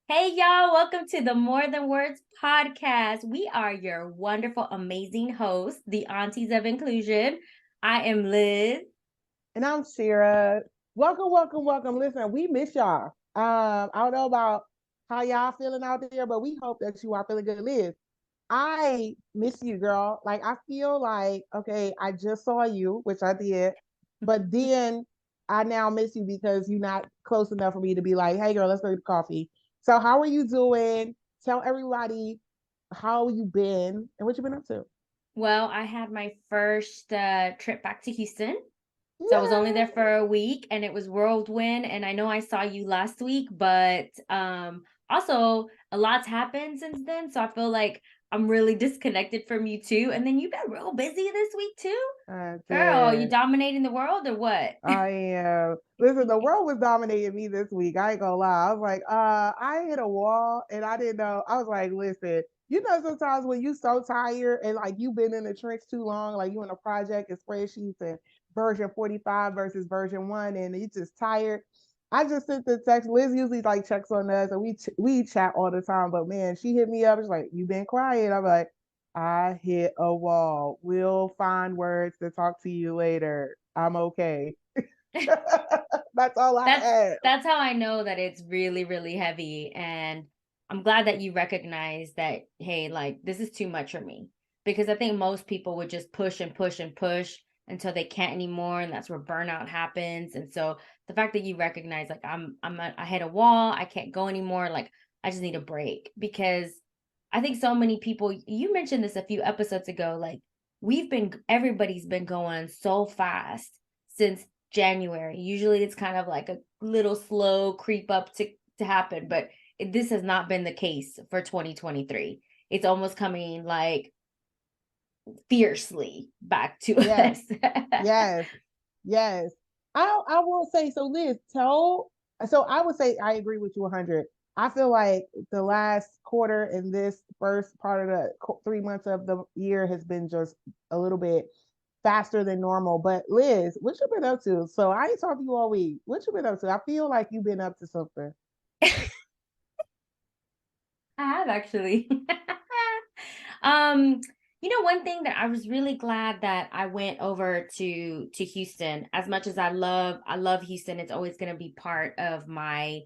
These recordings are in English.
Hey, y'all, welcome to the More Than Words podcast. We are your wonderful, amazing hosts, the Aunties of Inclusion. I am Liz. And I'm Shira. Welcome, welcome, welcome. Listen, we miss y'all. I don't know about how y'all feeling out there, but we hope that you are feeling good. Liz, I miss you, girl. Like I feel like, okay, I just saw you, which I did, but then I now miss you because you're not close enough for me to be like, hey girl, let's go get coffee. So how are you doing? Tell everybody how you been and what you been up to. Well, I had my first trip back to Houston. So I was only there Yeah. for a week and it was whirlwind. And I know I saw you last week, but also a lot's happened since then. So I feel like I'm really disconnected from you too. And then you've been real busy this week too. I Girl, you did. dominating the world or what? I am. Listen, the world was dominating me this week. I ain't gonna lie. I was like, I hit a wall and I didn't know. I was like, listen, sometimes when you so tired and like you've been in the trench too long, like you in a project and spreadsheets and version 45 versus version one, and you just tired. I just sent the text. Liz usually like checks on us and we chat all the time. But man, she hit me up. She's like, "You been quiet?" I'm like, "I hit a wall. We'll find words to talk to you later. I'm okay." That's all I that's had. that's how I know that it's really, really heavy. And I'm glad that you recognize that, hey, like this is too much for me. Because I think most people would just push and push and push until they can't anymore. And that's where burnout happens. And so the fact that you recognize like I hit a wall, I can't go anymore, like I just need a break. Because I think so many people, you mentioned this a few episodes ago, like everybody's been going so fast since January. Usually it's kind of like a little slow creep up to happen, but this has not been the case for 2023. It's almost coming like fiercely back to Yes, us. yes, yes. I will say so. Liz, tell. So I would say I agree with you 100. I feel like the last quarter and this first part of the 3 months of the year has been just a little bit faster than normal. But Liz, what you been up to? So I ain't talked to you all week. What you been up to? I feel like you've been up to something. I have actually. um, one thing that I was really glad that I went over to Houston. As much as I love Houston, it's always going to be part of my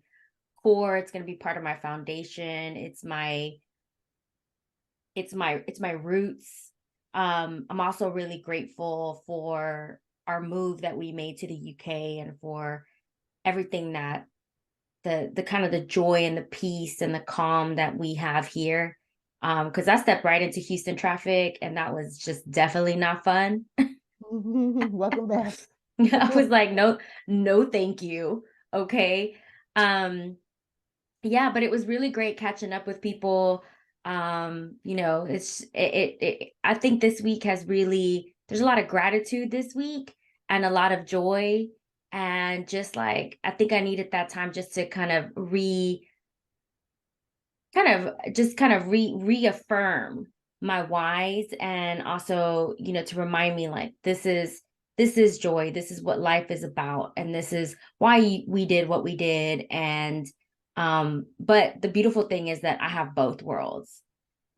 core. It's going to be part of my foundation. It's my roots. I'm also really grateful for our move that we made to the UK and for everything that the kind of the joy and the peace and the calm that we have here. Because I stepped right into Houston traffic and that was just definitely not fun. Welcome back. I was like, no, no, thank you. Okay. Um, yeah, but it was really great catching up with people. I think this week has really there's a lot of gratitude this week and a lot of joy. And just like I think I needed that time just to reaffirm my whys, and also, to remind me like this is joy, this is what life is about, and this is why we did what we did. And but the beautiful thing is that I have both worlds.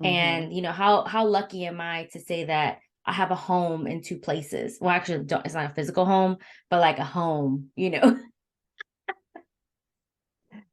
Hmm. And how lucky am I to say that I have a home in two places. Well, actually, it's not a physical home, but like a home.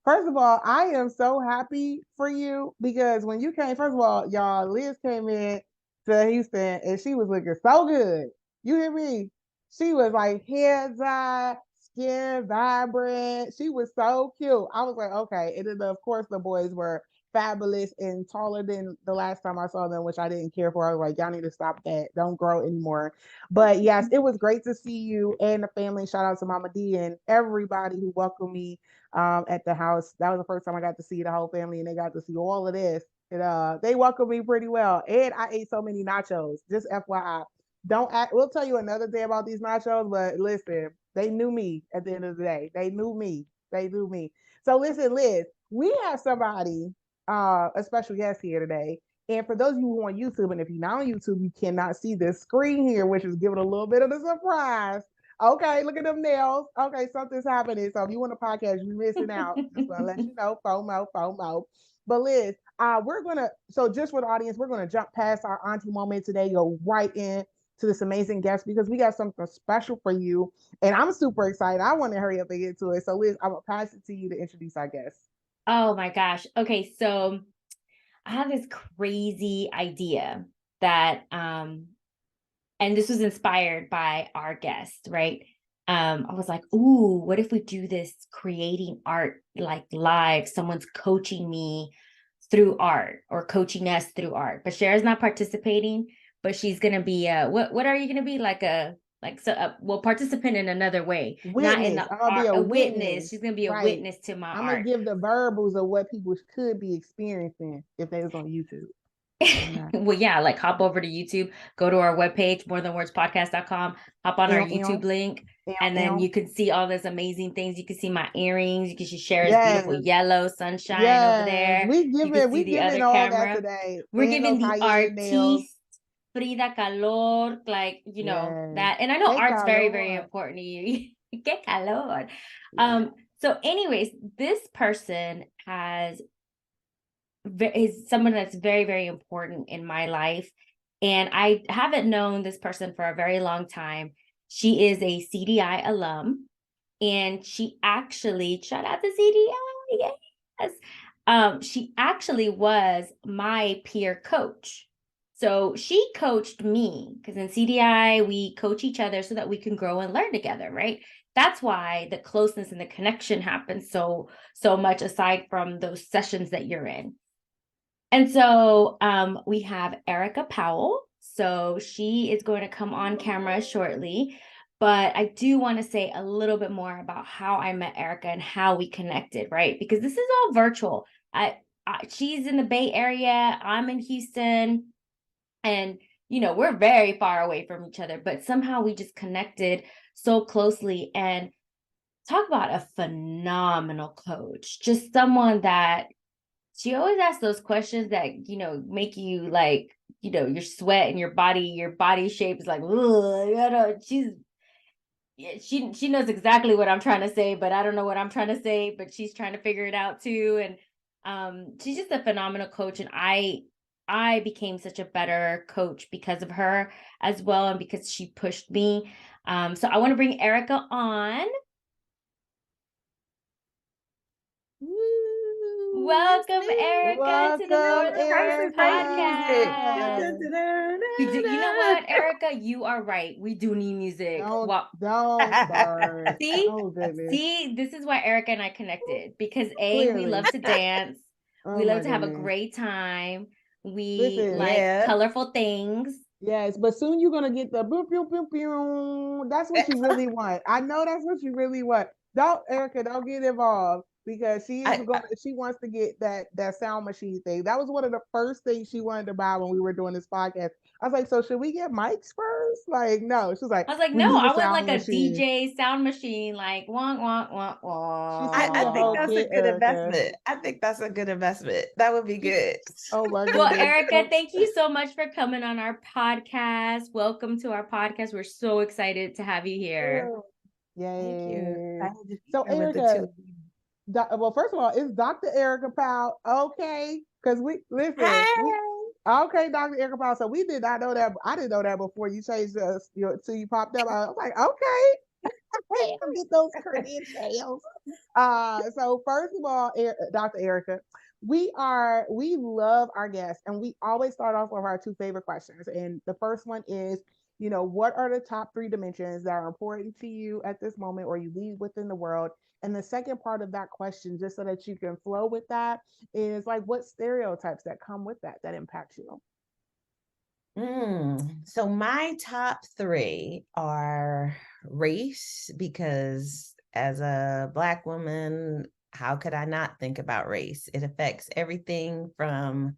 First of all, I am so happy for you because when you came, first of all, y'all, Liz came in to Houston and she was looking so good. You hear me? She was like hair dye, skin vibrant. She was so cute. I was like, okay. And then, of course, the boys were fabulous and taller than the last time I saw them, which I didn't care for. I was like, y'all need to stop that. Don't grow anymore. But yes, it was great to see you and the family. Shout out to Mama D and everybody who welcomed me at the house. That was the first time I got to see the whole family, and they got to see all of this. And they welcomed me pretty well. And I ate so many nachos. Just FYI, don't act. We'll tell you another day about these nachos. But listen, they knew me at the end of the day. They knew me. They knew me. So listen, Liz, we have somebody, a special guest here today. And for those of you who are on YouTube, and if you're not on YouTube, you cannot see this screen here, which is giving a little bit of the surprise. Okay, look at them nails. Okay, something's happening. So if you want a podcast, you're missing out. Just want to let you know, FOMO, FOMO. But Liz, we're gonna so just for the audience, we're gonna jump past our auntie moment today, go right in to this amazing guest because we got something special for you. And I'm super excited. I want to hurry up and get to it. So Liz, I'm gonna pass it to you to introduce our guest. Oh my gosh. Okay, so I have this crazy idea that and this was inspired by our guest, right? I was like, ooh, what if we do this creating art like live? Someone's coaching me through art or coaching us through art. But Cher's not participating, but she's gonna be what are you gonna be well, participant in another way, not in Witness. the I'm gonna be art, a a witness. witness. She's gonna be a Right. witness to my I'm gonna art. give the verbals of what people could be experiencing if they was on YouTube. Well, yeah, like hop over to YouTube, go to our webpage, morethanwordspodcast.com, hop on our YouTube link, and then you can see all those amazing things. You can see my earrings, you can see Cher's Yes, beautiful yellow sunshine over yes. there. We You can giving see we the giving other all that camera. today. We're And giving those the high-end nails. artiste Frida Calor, like, Yes. that. And I know Hey, art's very, very Calor. important to you. Que calor. Yeah. So anyways, this person is someone that's very, very important in my life. And I haven't known this person for a very long time. She is a CDI alum, and she actually, shout out to CDI, yes. She actually was my peer coach. So she coached me because in CDI, we coach each other so that we can grow and learn together, right? That's why the closeness and the connection happens so much aside from those sessions that you're in. And so we have Erika Powell. So she is going to come on camera shortly. But I do want to say a little bit more about how I met Erika and how we connected, right? Because this is all virtual. She's in the Bay Area. I'm in Houston. And, we're very far away from each other, but somehow we just connected so closely. And talk about a phenomenal coach, just someone that she always asks those questions that, make you like, your sweat and your body shape is like, she knows exactly what I'm trying to say, but I don't know what I'm trying to say, but she's trying to figure it out too. And she's just a phenomenal coach. And I became such a better coach because of her as well. And because she pushed me. So I want to bring Erika on. Welcome, Erika, to the Welcome, Northern Words Erika. podcast. You know what, Erika? You are right. We do need music. Don't burst. See, Oh goodness. this is why Erika and I connected because we Clearly. love to dance. We Oh love my to have a goodness. great time. We Listen. like Yeah. colorful things. Yes, but soon you're gonna get the boop boop boop boop. That's what you really want. I know that's what you really want. Don't Erica, don't get involved because she wants to get that sound machine thing. That was one of the first things she wanted to buy when we were doing this podcast. I was like, so should we get mics first? Like, no. She was like, I was like, we no, need I a want sound like a machine. DJ sound machine, like wonk wonk wonk She wonk. sent me I a think whole that's a kit, good Erica. investment. I think that's a good investment. That would be good. Oh my Well, goodness. Erika, thank you so much for coming on our podcast. Welcome to our podcast. We're so excited to have you here. Thank you. Yay. I need to be So here with the Erica, two of you. well, first of all, it's Dr. Erika Powell, okay? Because we listen, Hi. okay, Dr. Erika Powell. So we did not know that. I didn't know that before you changed till you popped up. I was like, okay, I'll get those credentials. So first of all, Dr. Erika, we love our guests, and we always start off with our two favorite questions. And the first one is, what are the top 3 dimensions that are important to you at this moment, or you lead within the world? And the second part of that question, just so that you can flow with that, is like what stereotypes that come with that impact you? So my top 3 are race, because as a Black woman, how could I not think about race? It affects everything from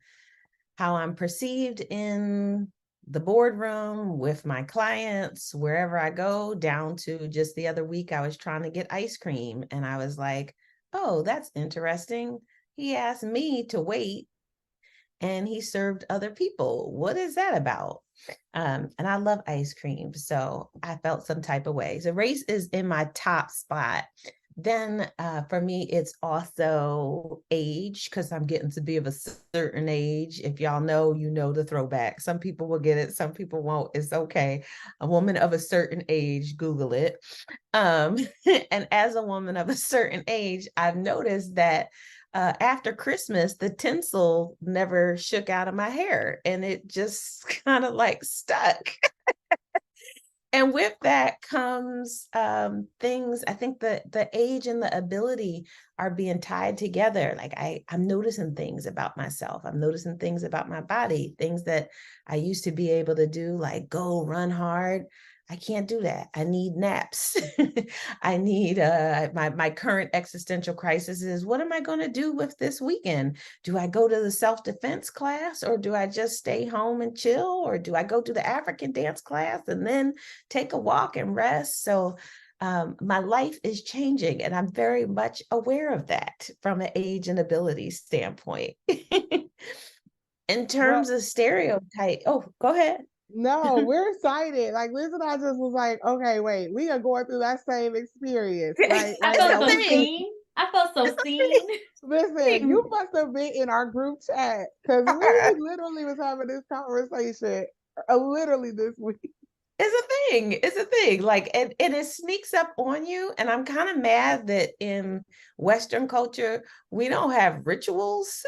how I'm perceived in the boardroom with my clients, wherever I go, down to just the other week, I was trying to get ice cream and I was like, oh, that's interesting. He asked me to wait and he served other people. What is that about? And I love ice cream, so I felt some type of way. So race is in my top spot. Then for me, it's also age, because I'm getting to be of a certain age. If y'all know, you know the throwback. Some people will get it, some people won't. It's okay. A woman of a certain age, Google it. Um, and as a woman of a certain age, I've noticed that after Christmas, the tinsel never shook out of my hair, and it just kind of like stuck. And with that comes things. I think the age and the ability are being tied together. Like I'm noticing things about myself. I'm noticing things about my body, things that I used to be able to do, like go run hard. I can't do that. I need naps. I need my current existential crisis is, what am I going to do with this weekend? Do I go to the self-defense class, or do I just stay home and chill, or do I go to the African dance class and then take a walk and rest? So my life is changing, and I'm very much aware of that from an age and ability standpoint. In Well, terms of stereotype, oh, go ahead. no, we're excited. Like, Liz and I just was like, okay, wait, we are going through that same experience right I It's now. felt a so We thing. just seen. I felt so seen. listen. You must have been in our group chat because we literally was having this conversation literally this week. It's a thing. It's a thing. Like, and it sneaks up on you. And I'm kind of mad that in Western culture, we don't have rituals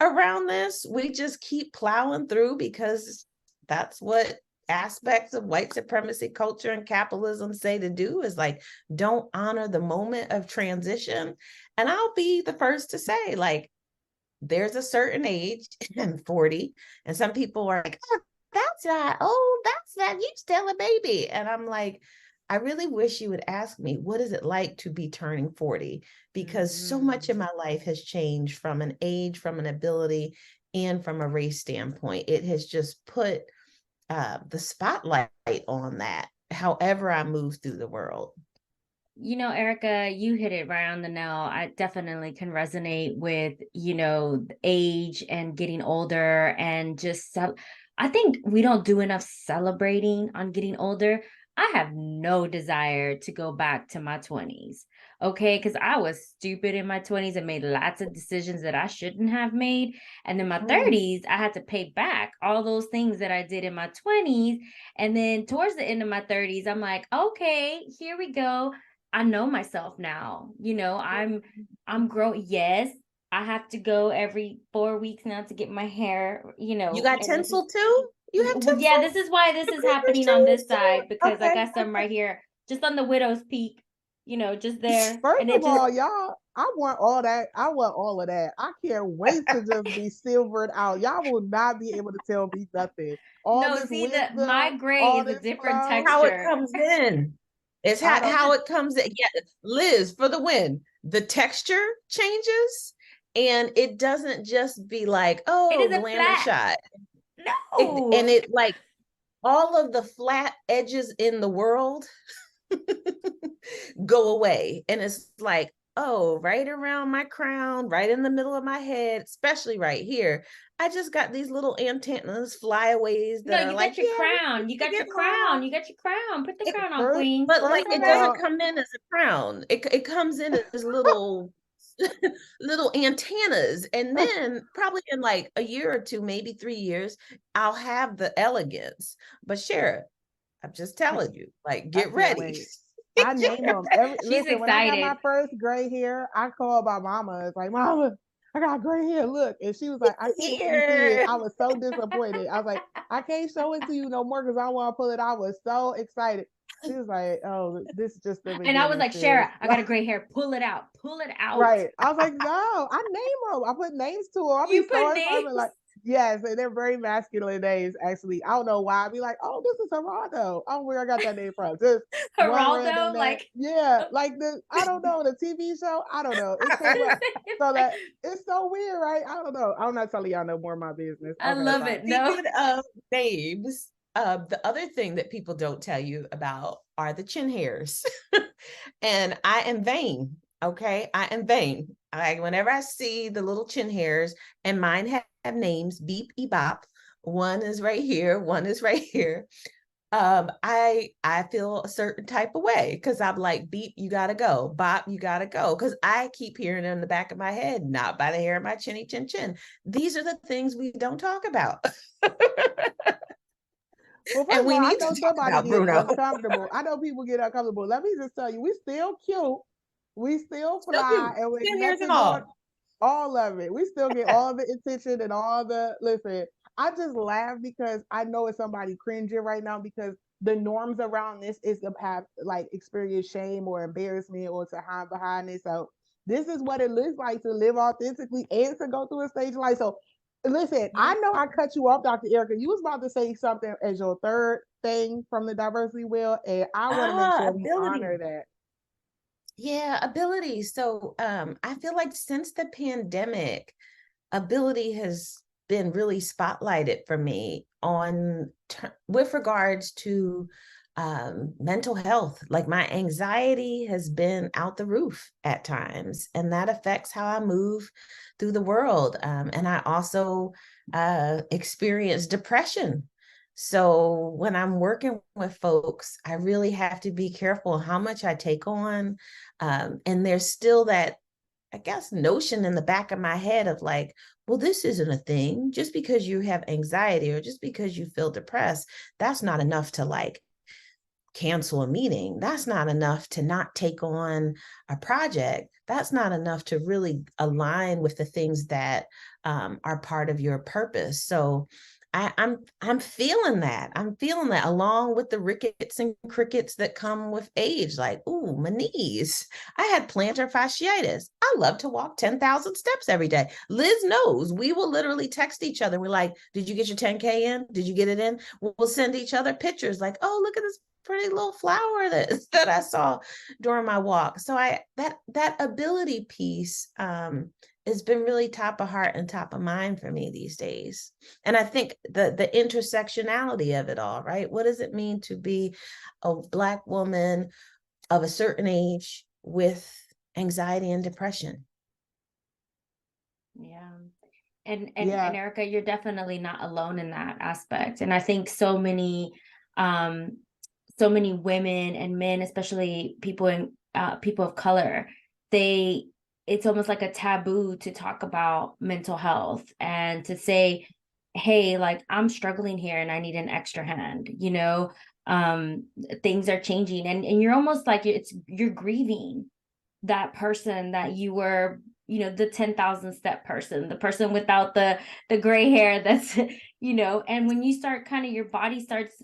around this. We just keep plowing through because that's what aspects of white supremacy culture and capitalism say to do, is like, don't honor the moment of transition. And I'll be the first to say, like, there's a certain age, I'm 40, and some people are like, oh, that's not, oh, that's not, you still a baby. And I'm like, I really wish you would ask me, what is it like to be turning 40? Because so much of my life has changed from an age, from an ability, and from a race standpoint. It has just put the spotlight on that, however I move through the world. You know, Erica, you hit it right on the nail. I definitely can resonate with, age and getting older, and just I think we don't do enough celebrating on getting older. I have no desire to go back to my 20s. Okay, because I was stupid in my 20s and made lots of decisions that I shouldn't have made. And then my 30s, I had to pay back all those things that I did in my 20s. And then towards the end of my 30s, I'm like, okay, here we go. I know myself now. I'm growing. Yes, I have to go every 4 weeks now to get my hair, You got and this is, tinsel too? You have well, yeah, tinsel? this is why this The is Christmas happening on this trees side, too? because I Okay, got some right here, just on the widow's peak, just there. First And of it just, all, y'all, I want all that. I want all of that. I can't wait to just be silvered out. Y'all will not be able to tell me nothing. All no, this see, my wisdom, gray all is a this different flow. how it texture. comes in. It's I don't. how it comes in. Yeah, Liz, for the win. The texture changes, and it doesn't just be like, It oh, isn't glamour flat. shot. And No. it like all of the flat edges in the world go away. And it's like, oh, right around my crown, right in the middle of my head, especially right here, I just got these little antennas, flyaways No, that are you got like, your yeah, crown. You we got get your along. crown. You got your crown. Put the It, crown on, First, queen. but Put the like, first it of crown on. doesn't all, come in as a crown. It comes in as little little antennas, and then probably in like a year or two, maybe 3 years, I'll have the elegance. But Shara, I'm just telling you, like, I get can't ready. wait. I name them every. She's Listen, when I got my excited. first gray hair, I called my mama. It's like, Mama, I got gray hair. Look, and she was like, I can't let me see it. Here. I was so disappointed. I was like, I can't show it to you no more because I want to pull it. I was so excited. She was like, Oh, this is just the And I was beginning, like, sis. Shara, I got a gray hair. Pull it out. Pull it out. Right. I was like, no, I name them. I put names to them. I'll be You so put excited. names. Like, yes, and they're very masculine names, actually. I don't know why. I'd be like, oh, this is Geraldo. I don't know where I got that name from. Just one random Geraldo, name. like, Yeah, like I don't know, the TV show. I don't know. It came up. So that it's so weird, right? I don't know. I'm not telling y'all no more of my business. I Okay, love bye. it. No. Speaking of names, the other thing that people don't tell you about are the chin hairs. And I am vain. Okay. I am vain. Whenever I see the little chin hairs, and mine have names, Beep, Ebop. One is right here, one is right here. I feel a certain type of way because I'm like, Beep, you gotta go. Bop, you gotta go. Because I keep hearing it in the back of my head, not by the hair of my chinny chin chin. These are the things we don't talk about. Well, first And of we all, I need to know talk somebody about get Bruno. uncomfortable. I know people get uncomfortable. Let me just tell you, we still cute. We still Still fly, do. and with Chin hairs and nothing going, all. all of it. We still get all the attention and all the listen. I just laugh because I know it's somebody cringing right now because the norms around this is to have like experience shame or embarrassment or to hide behind it. So this is what it looks like to live authentically and to go through a stage like so. Listen, Yeah. I know I cut you off, Dr. Erica. You was about to say something as your third thing from the diversity wheel, and I want to make sure we Ability. honor that. Yeah, ability. So I feel like since the pandemic, ability has been really spotlighted for me on with regards to mental health. Like my anxiety has been out the roof at times, and that affects how I move through the world. And I also experience depression. So when I'm working with folks, I really have to be careful how much I take on. And there's still that, I guess, notion in the back of my head of like, well, this isn't a thing. Just because you have anxiety or just because you feel depressed, that's not enough to like cancel a meeting. That's not enough to not take on a project. That's not enough to really align with the things that are part of your purpose. So I'm feeling that. I'm feeling that along with the rickets and crickets that come with age. Like, ooh, my knees. I had plantar fasciitis. I love to walk 10,000 steps every day. Liz knows. We will literally text each other. We're like, did you get your 10K in? Did you get it in? We'll send each other pictures like, oh, look at this pretty little flower that I saw during my walk. So that ability piece has been really top of heart and top of mind for me these days. And I think the intersectionality of it all, right? What does it mean to be a Black woman of a certain age with anxiety and depression? Yeah. And Yeah. Erica, you're definitely not alone in that aspect. And I think um so many women and men, especially people of color, they it's almost like a taboo to talk about mental health and to say, hey, like I'm struggling here and I need an extra hand, things are changing and you're almost like you're grieving that person that you were, the 10,000 step person, the person without the gray hair that's and when you start kind of your body starts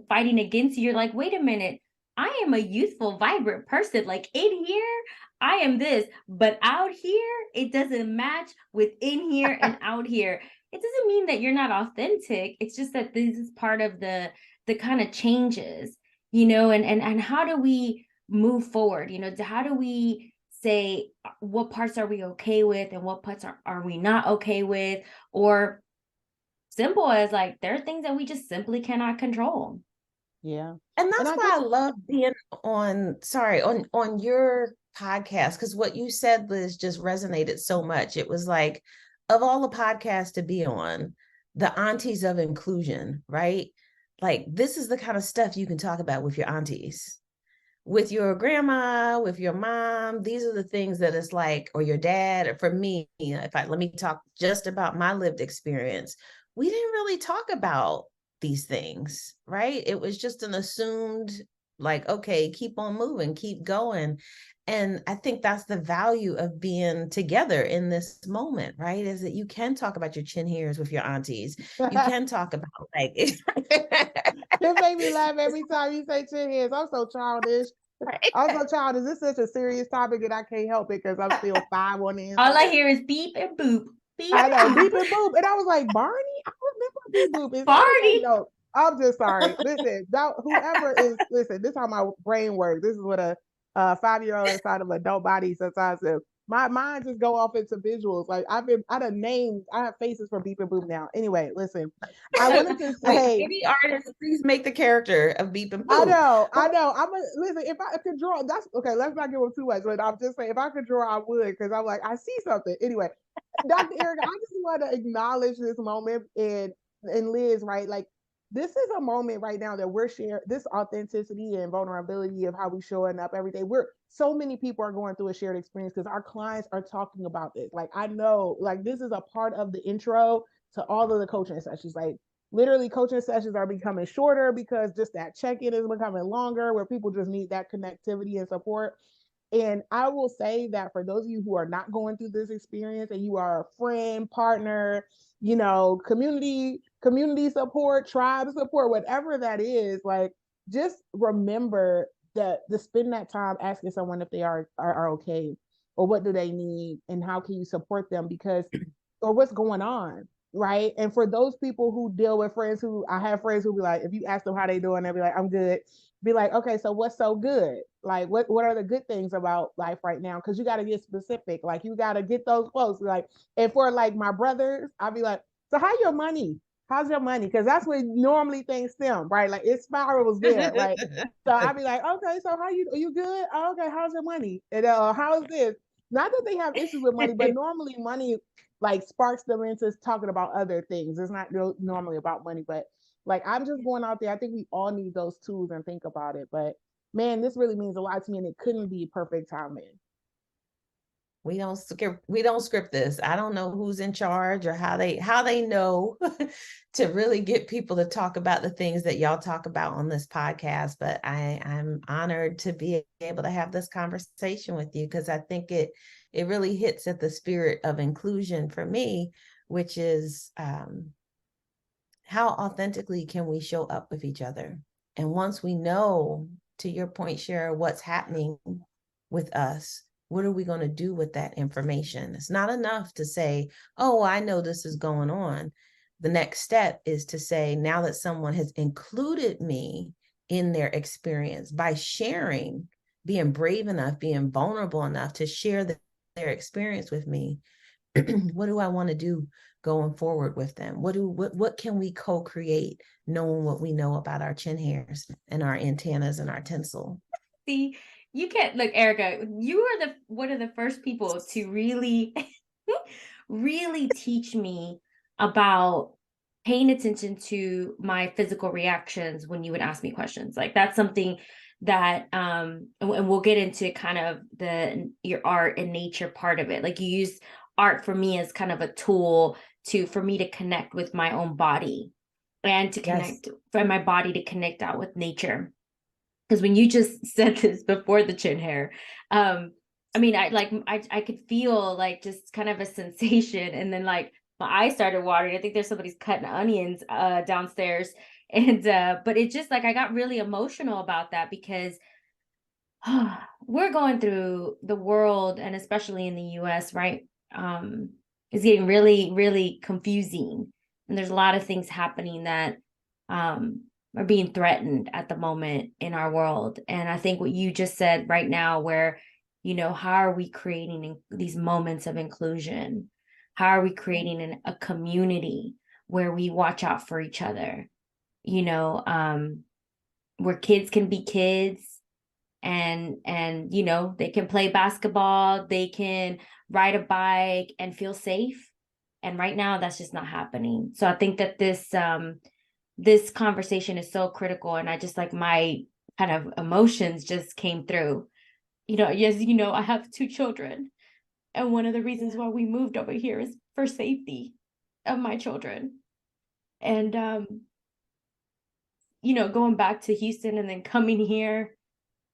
fighting against you, you're like, wait a minute, I am a youthful vibrant person, like in here I am this, but out here it doesn't match with in here and out here. It doesn't mean that you're not authentic, it's just that this is part of the kind of changes, and how do we move forward, how do we say what parts are we okay with and what parts are we not okay with, or simple as like there are things that we just simply cannot control. Yeah. And And that's I why I just love being on your podcast, because what you said, Liz, just resonated so much. It was like, of all the podcasts to be on, the Aunties of Inclusion, right? Like this is the kind of stuff you can talk about with your aunties, with your grandma, with your mom. These are the things that it's like, or your dad, or for me, if I let me talk just about my lived experience, we didn't really talk about these things, right? It was just an assumed, like, okay, keep on moving, keep going. And I think that's the value of being together in this moment, right? Is that you can talk about your chin hairs with your aunties. You can talk about like it made me laugh every time you say chin hairs. I'm so childish. I'm so childish. This is such a serious topic and I can't help it because I'm still 5 on the All I inside. hear is beep and boop, beep I and know, boop. beep and boop. And I was like, Barney? I remember beep boop. Is that his name? Party. No, I'm just sorry. Listen, now, whoever is, listen, this is how my brain works. This is what a 5-year-old inside of an adult body sometimes says. My mind just go off into visuals. Like I done names, I have faces for Beep and Boop now. Anyway, listen, I wanted to Wait, say, any artist, please make the character of Beep and I Boop. know. I'm a listen. If I could draw, that's okay. Let's not give them too much. But I'm just saying, if I could draw, I would, because I'm like, I see something. Anyway, Dr. Erica, I just want to acknowledge this moment and Liz, right? Like, this is a moment right now that we're sharing this authenticity and vulnerability of how we showing up every day. We're so many people are going through a shared experience because our clients are talking about this. Like, I know, like, this is a part of the intro to all of the coaching sessions. Like, literally, coaching sessions are becoming shorter because just that check-in is becoming longer, where people just need that connectivity and support. And I will say that for those of you who are not going through this experience and you are a friend, partner, community support, tribe support, whatever that is, like, just remember that to spend that time asking someone if they are okay, or what do they need and how can you support them, because or what's going on, right? And for those people who deal with friends, who I have friends who be like, if you ask them how they doing, they'll be like, I'm good. Be like, okay, so what's so good? Like, what are the good things about life right now? Because you got to get specific. Like, you got to get those close. Like, and for like my brothers, I'll be like, so how your money? How's your money? Because that's where normally things stem, right? Like, it spirals there, right? So I'll be like, okay, so how you, are you good? Oh, okay, how's your money? And how's this? Not that they have issues with money, but normally money like sparks them into talking about other things. It's not normally about money, but like, I'm just going out there. I think we all need those tools and think about it. But man, this really means a lot to me, and it couldn't be perfect timing. We don't script this. I don't know who's in charge or how they know to really get people to talk about the things that y'all talk about on this podcast. But I'm honored to be able to have this conversation with you, because I think it really hits at the spirit of inclusion for me, which is how authentically can we show up with each other? And once we know, to your point, Shara, what's happening with us, what are we going to do with that information? It's not enough to say, oh, I know this is going on. The next step is to say, now that someone has included me in their experience by sharing, being brave enough, being vulnerable enough to share their experience with me, what do I want to do going forward with them? What can we co-create, knowing what we know about our chin hairs and our antennas and our tinsel? See, you can't look, Erica, you were one of the first people to really really teach me about paying attention to my physical reactions when you would ask me questions. Like, that's something that and we'll get into kind of your art and nature part of it. Like, you use art for me as kind of a tool for me to connect with my own body, and to Yes. connect for my body to connect out with nature. Because when you just said this before the chin hair, I mean, I could feel like just kind of a sensation, and then like my eyes started watering. I think there's somebody's cutting onions downstairs, and but it just like I got really emotional about that, because we're going through the world, and especially in the US, right? It's getting really, really confusing. And there's a lot of things happening that are being threatened at the moment in our world. And I think what you just said right now, where, how are we creating these moments of inclusion? How are we creating a community where we watch out for each other? Where kids can be kids, and they can play basketball, they can ride a bike and feel safe. And right now that's just not happening. So I think that this conversation is so critical, and I just like my kind of emotions just came through. Yes, I have 2 children, and one of the reasons why we moved over here is for safety of my children. And going back to Houston and then coming here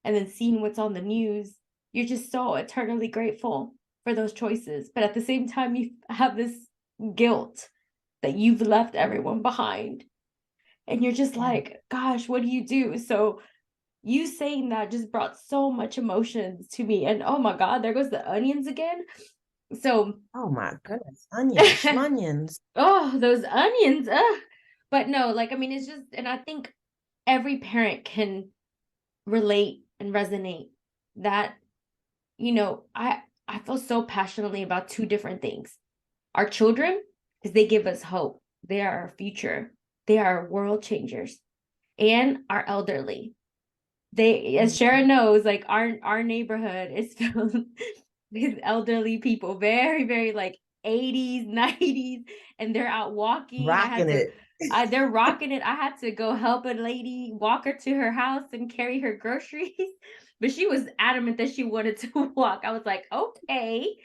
and then seeing what's on the news, you're just so eternally grateful for those choices. But at the same time, you have this guilt that you've left everyone behind. And you're just like, gosh, what do you do? So you saying that just brought so much emotions to me. And oh my God, there goes the onions again. So, Oh my goodness, onions, schmunions. oh, those onions. But no, like, I mean, it's just, and I think every parent can relate and resonate that, I feel so passionately about two different things. Our children, because they give us hope. They are our future. They are world changers. And our elderly. They, as Sharon knows, like our neighborhood is filled with elderly people, very, very like 80s, 90s, and they're out walking. Rocking it. They're rocking it. I had to go help a lady walk her to her house and carry her groceries, but she was adamant that she wanted to walk. I was like, okay,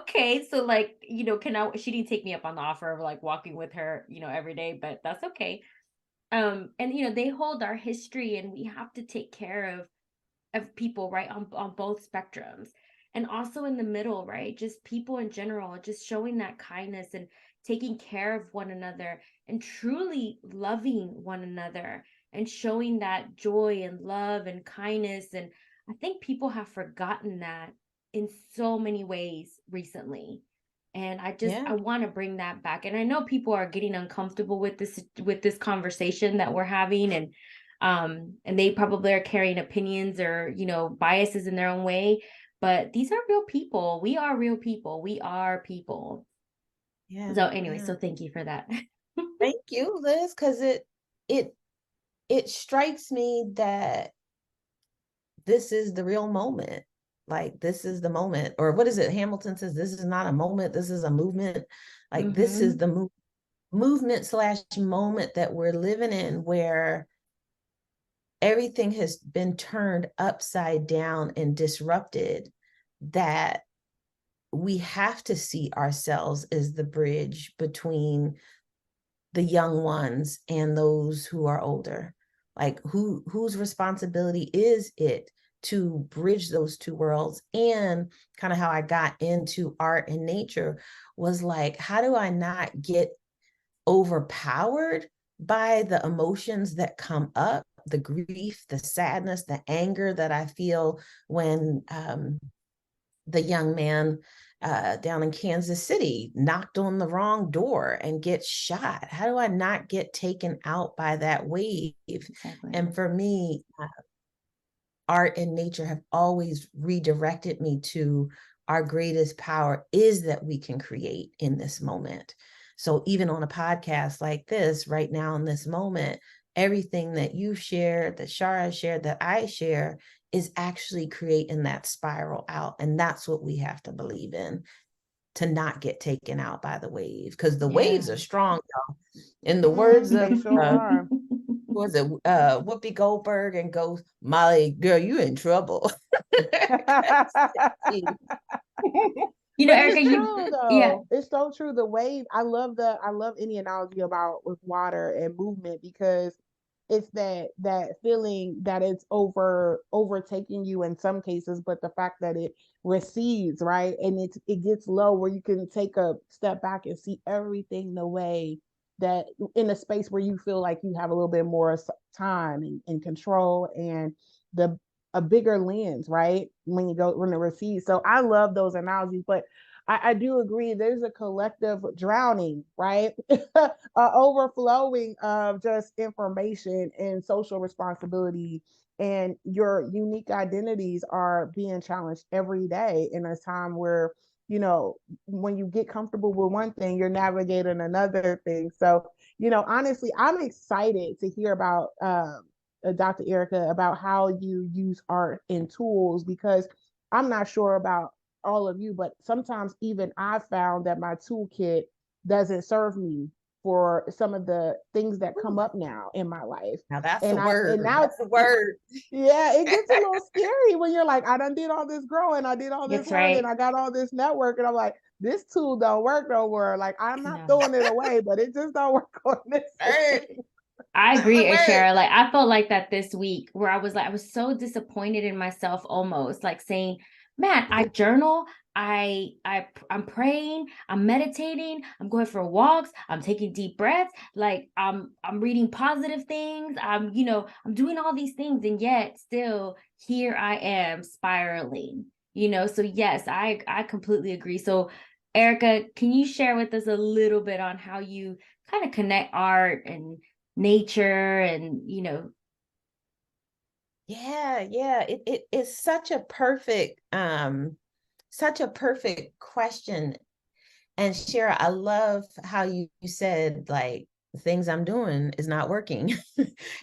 okay. So like, she didn't take me up on the offer of like walking with her, every day, but that's okay. And they hold our history, and we have to take care of people, right, on both spectrums, and also in the middle, right, just people in general, just showing that kindness and taking care of one another and truly loving one another and showing that joy and love and kindness. And I think people have forgotten that in so many ways recently, and I Yeah. want to bring that back. And I know people are getting uncomfortable with this conversation that we're having, and they probably are carrying opinions or biases in their own way, but these are real people. We are real people. We are people. Yeah. So anyway, Yeah. so thank you for that. Thank you, Liz, because it strikes me that this is the real moment. Like, this is the moment. Or what is it? Hamilton says, this is not a moment, this is a movement. Like, this is the movement / moment that we're living in, where everything has been turned upside down and disrupted, that we have to see ourselves as the bridge between the young ones and those who are older. Like, whose responsibility is it to bridge those two worlds? And kind of how I got into art and nature was like, how do I not get overpowered by the emotions that come up, the grief, the sadness, the anger that I feel when the young man down in Kansas City knocked on the wrong door and gets shot? How do I not get taken out by that wave? Exactly. And for me, art and nature have always redirected me to our greatest power is that we can create in this moment. So even on a podcast like this, right now in this moment, everything that you shared, that Shara shared, that I share, is actually creating that spiral out. And that's what we have to believe in, to not get taken out by the wave, because the waves are strong, y'all. In the words of They sure are. was it Whoopi Goldberg and goes, Molly, girl, you in trouble. But Erika, It's true yeah. though. It's so true. The wave. I love any analogy about with water and movement, because it's that feeling that it's overtaking you in some cases, but the fact that it recedes, right? And it gets low where you can take a step back and see everything the way that, in a space where you feel like you have a little bit more time and control, and the a bigger lens, right? When it recedes. So I love those analogies, but I do agree there's a collective drowning, right? Overflowing of just information and social responsibility, and your unique identities are being challenged every day in a time where, when you get comfortable with one thing, you're navigating another thing. So, honestly, I'm excited to hear about Dr. Erika, about how you use art and tools, because I'm not sure about all of you, but sometimes even I found that my toolkit doesn't serve me for some of the things that come up now in my life. Now that's a And word. now That's a word. yeah, it gets a little scary when you're like, I done did all this growing, I did all this That's learning, right. I got all this network, and I'm like, this tool don't work no more. Like, I'm not No. throwing it away, but it just don't work on this thing. I That's a agree, word. Ashara. Like, I felt like that this week, where I was so disappointed in myself, almost like saying, man, I journal, I'm praying, I'm meditating, I'm going for walks, I'm taking deep breaths, like I'm reading positive things, I'm doing all these things, and yet still here I am spiraling. So yes, I completely agree. So Erika, can you share with us a little bit on how you kind of connect art and nature and Yeah, it is such a perfect such a perfect question. And Shara, I love how you said, like, the things I'm doing is not working.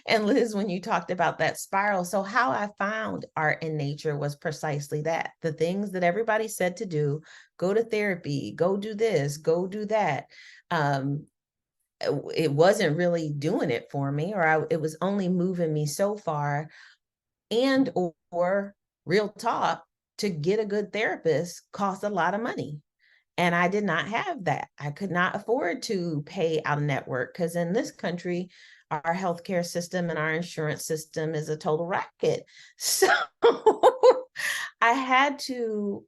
And Liz, when you talked about that spiral, so how I found art in nature was precisely that. The things that everybody said to do, go to therapy, go do this, go do that. It wasn't really doing it for me, or it was only moving me so far. And or real talk, to get a good therapist costs a lot of money. And I did not have that. I could not afford to pay out of network, because in this country, our healthcare system and our insurance system is a total racket. So I had to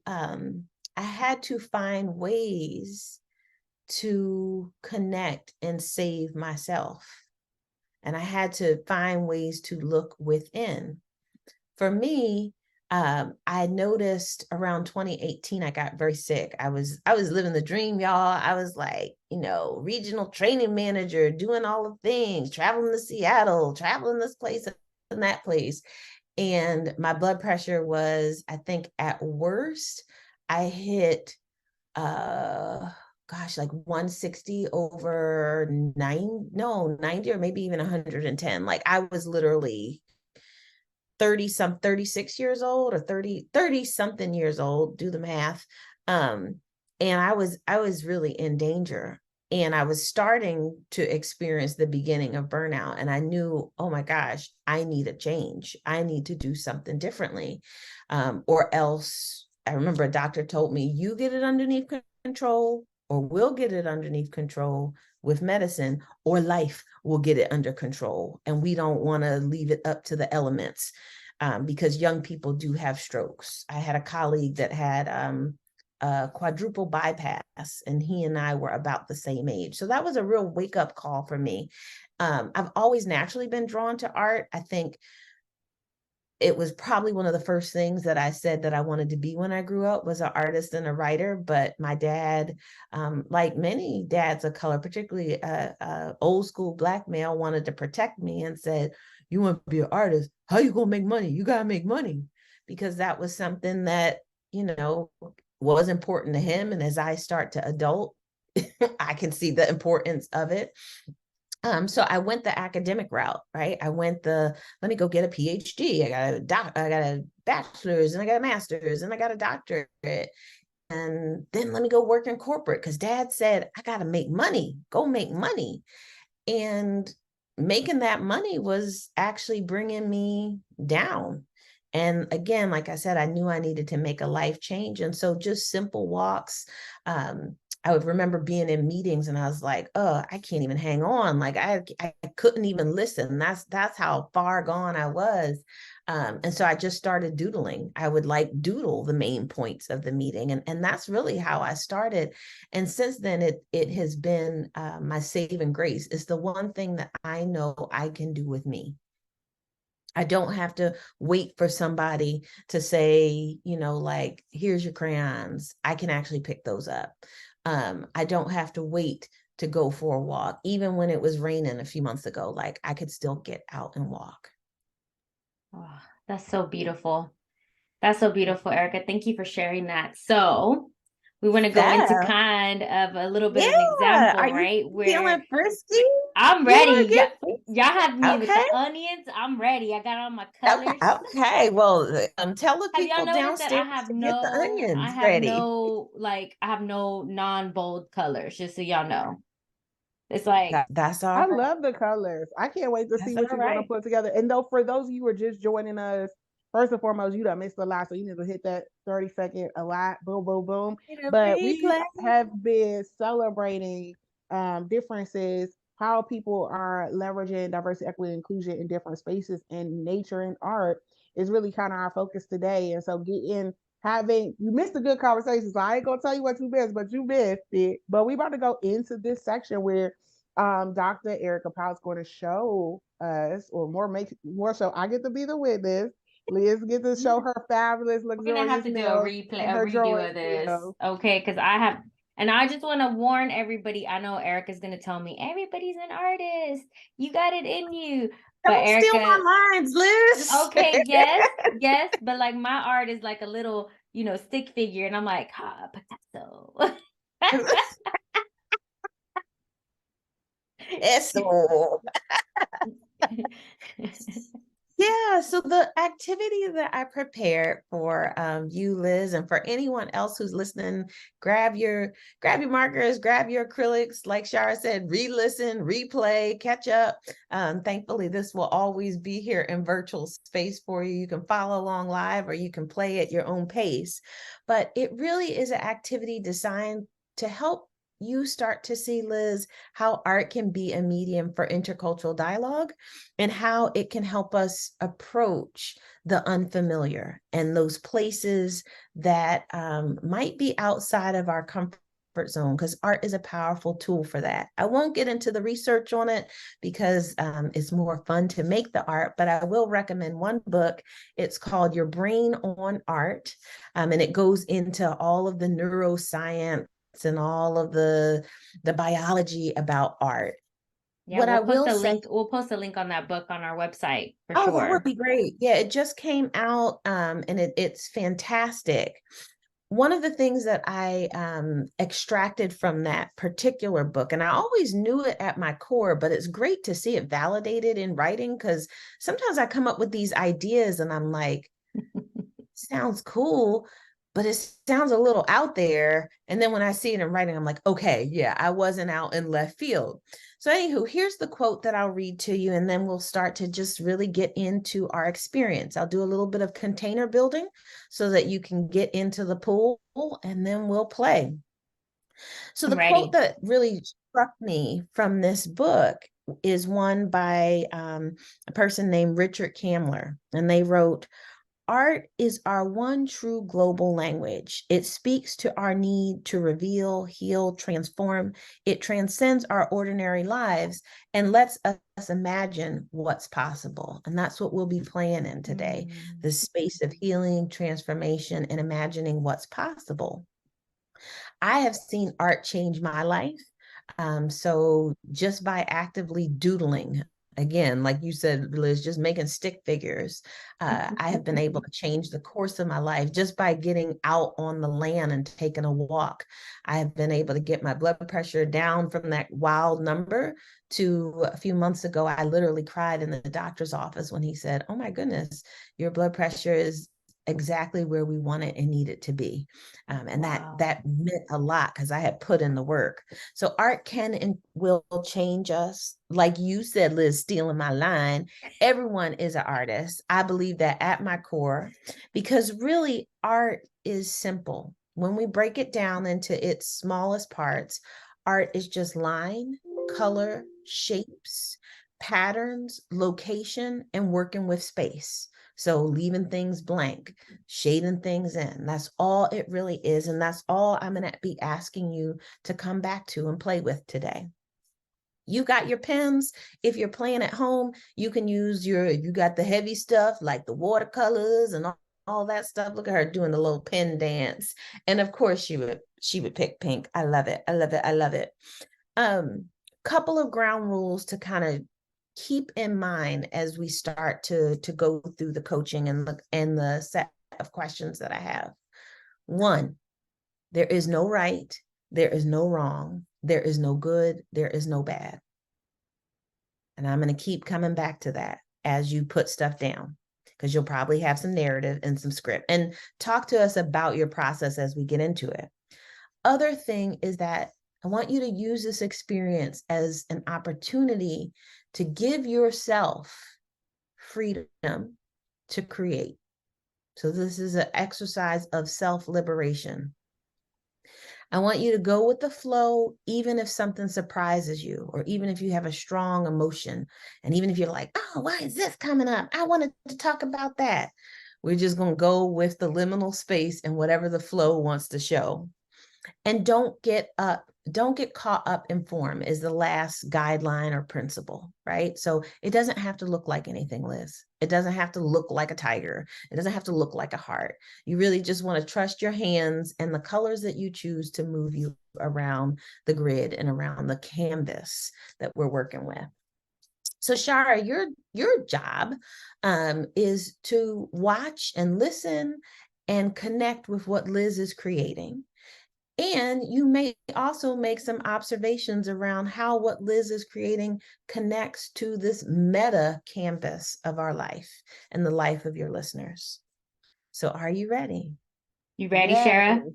find ways to connect and save myself. And I had to find ways to look within. For me, I noticed around 2018, I got very sick. I was living the dream, y'all. I was like, regional training manager, doing all the things, traveling to Seattle, traveling this place and that place. And my blood pressure was, I think at worst, I hit, like 160 over 90 or maybe even 110. Like I was literally 36 years old, or 30 something years old, do the math. And I was really in danger, and I was starting to experience the beginning of burnout. And I knew, oh my gosh, I need a change. I need to do something differently. Or else, I remember a doctor told me, you get it underneath control, or we'll get it underneath control with medicine, or life will get it under control. And we don't want to leave it up to the elements, because young people do have strokes. I had a colleague that had a quadruple bypass, and he and I were about the same age. So that was a real wake-up call for me. I've always naturally been drawn to art. I think it was probably one of the first things that I said that I wanted to be when I grew up, was an artist and a writer. But my dad, like many dads of color, particularly old school Black male, wanted to protect me and said, you want to be an artist? How you going to make money? You got to make money. Because that was something that, was important to him. And as I start to adult, I can see the importance of it. So I went the academic route, right? Let me go get a PhD. I got a bachelor's, and I got a master's, and I got a doctorate. And then let me go work in corporate, because dad said, I got to make money, go make money. And making that money was actually bringing me down. And again, like I said, I knew I needed to make a life change. And so just simple walks. I would remember being in meetings, and I was like, oh, I can't even hang on. Like I couldn't even listen. That's how far gone I was. And so I just started doodling. I would doodle the main points of the meeting. And that's really how I started. And since then, it has been my saving grace. It's the one thing that I know I can do with me. I don't have to wait for somebody to say, like, here's your crayons. I can actually pick those up. I don't have to wait to go for a walk. Even when it was raining a few months ago, like I could still get out and walk. Oh, that's so beautiful. That's so beautiful, Erika. Thank you for sharing that. So we want to go into kind of a little bit of an example, Are you right? feeling frisky? I'm ready. Y'all have me with Okay. the onions. I'm ready. I got all my colors. Okay. Well, tell the Have y'all people noticed that downstairs to get the onions ready. I have no non-bold colors, just so y'all know. It's like, That's all I right. love the colors. I can't wait to see what you're going to put together. And though, for those of you who are just joining us, first and foremost, you done missed a lot, so you need to hit that 30-second a lot, boom, boom, boom. But we have been celebrating differences, how people are leveraging diversity, equity, and inclusion in different spaces, and nature and art is really kind of our focus today. And so you missed a good conversation, so I ain't gonna tell you what you missed, but you missed it. But we about to go into this section where Dr. Erika Powell is going to show us, or more so, I get to be the witness. Liz gets to show her fabulous, luxurious we're gonna have to do a redo of this, okay? Because I just want to warn everybody. I know Erika's gonna tell me everybody's an artist. You got it in you. But Don't steal my lines, Liz. Okay, yes, but like my art is like a little stick figure. And I'm like, Picasso. Eso. Yeah, so the activity that I prepared for you, Liz, and for anyone else who's listening, grab your markers, grab your acrylics. Like Shara said, re-listen, replay, catch up. Thankfully, this will always be here in virtual space for you. You can follow along live or you can play at your own pace. But it really is an activity designed to help you start to see, Liz, how art can be a medium for intercultural dialogue and how it can help us approach the unfamiliar and those places that might be outside of our comfort zone, because art is a powerful tool for that. I won't get into the research on it because it's more fun to make the art, but I will recommend one book. It's called Your Brain on Art, and it goes into all of the neuroscience and all of the biology about art. Yeah, What I will say, we'll post a link on that book on our website for oh, that would sure. be great. Yeah, it just came out, and it's fantastic. One of the things that I extracted from that particular book, and I always knew it at my core, but it's great to see it validated in writing, because sometimes I come up with these ideas and I'm like, sounds cool, but it sounds a little out there. And then when I see it in writing, I'm like, okay, yeah, I wasn't out in left field. So, anywho, here's the quote that I'll read to you, and then we'll start to just really get into our experience. I'll do a little bit of container building so that you can get into the pool, and then we'll play. So, I'm the quote ready. that really struck me from this book is one by a person named Richard Kamler, and they wrote, "Art is our one true global language. It speaks to our need to reveal, heal, transform. It transcends our ordinary lives and lets us imagine what's possible." And that's what we'll be playing in today, the space of healing, transformation, and imagining what's possible. I have seen art change my life. So just by actively doodling, again, like you said, Liz, just making stick figures, I have been able to change the course of my life just by getting out on the land and taking a walk. I have been able to get my blood pressure down from that wild number to a few months ago. I literally cried in the doctor's office when he said, "Oh my goodness, your blood pressure is exactly where we want it and need it to be." And Wow. that meant a lot because I had put in the work. So art can and will change us. Like you said, Liz, stealing my line, everyone is an artist. I believe that at my core, because really art is simple. When we break it down into its smallest parts, art is just line, color, shapes, patterns, location, and working with space. So leaving things blank, shading things in. That's all it really is. And that's all I'm going to be asking you to come back to and play with today. You got your pens. If you're playing at home, you can use you got the heavy stuff like the watercolors and all that stuff. Look at her doing the little pen dance. And of course she would pick pink. I love it. I love it. I love it. Couple of ground rules to kind of keep in mind as we start to go through the coaching and the set of questions that I have. One, there is no right, there is no wrong, there is no good, there is no bad. And I'm going to keep coming back to that as you put stuff down, because you'll probably have some narrative and some script. And talk to us about your process as we get into it. Other thing is that I want you to use this experience as an opportunity to give yourself freedom to create. So this is an exercise of self-liberation. I want you to go with the flow, even if something surprises you, or even if you have a strong emotion. And even if you're like, "Oh, why is this coming up? I wanted to talk about that." We're just going to go with the liminal space and whatever the flow wants to show. And don't get caught up in form is the last guideline or principle, right? So it doesn't have to look like anything, Liz. It doesn't have to look like a tiger. It doesn't have to look like a heart. You really just want to trust your hands and the colors that you choose to move you around the grid and around the canvas that we're working with. So Shara, your job is to watch and listen and connect with what Liz is creating. And you may also make some observations around how what Liz is creating connects to this meta canvas of our life and the life of your listeners. So are you ready? You ready, Yes, Shara?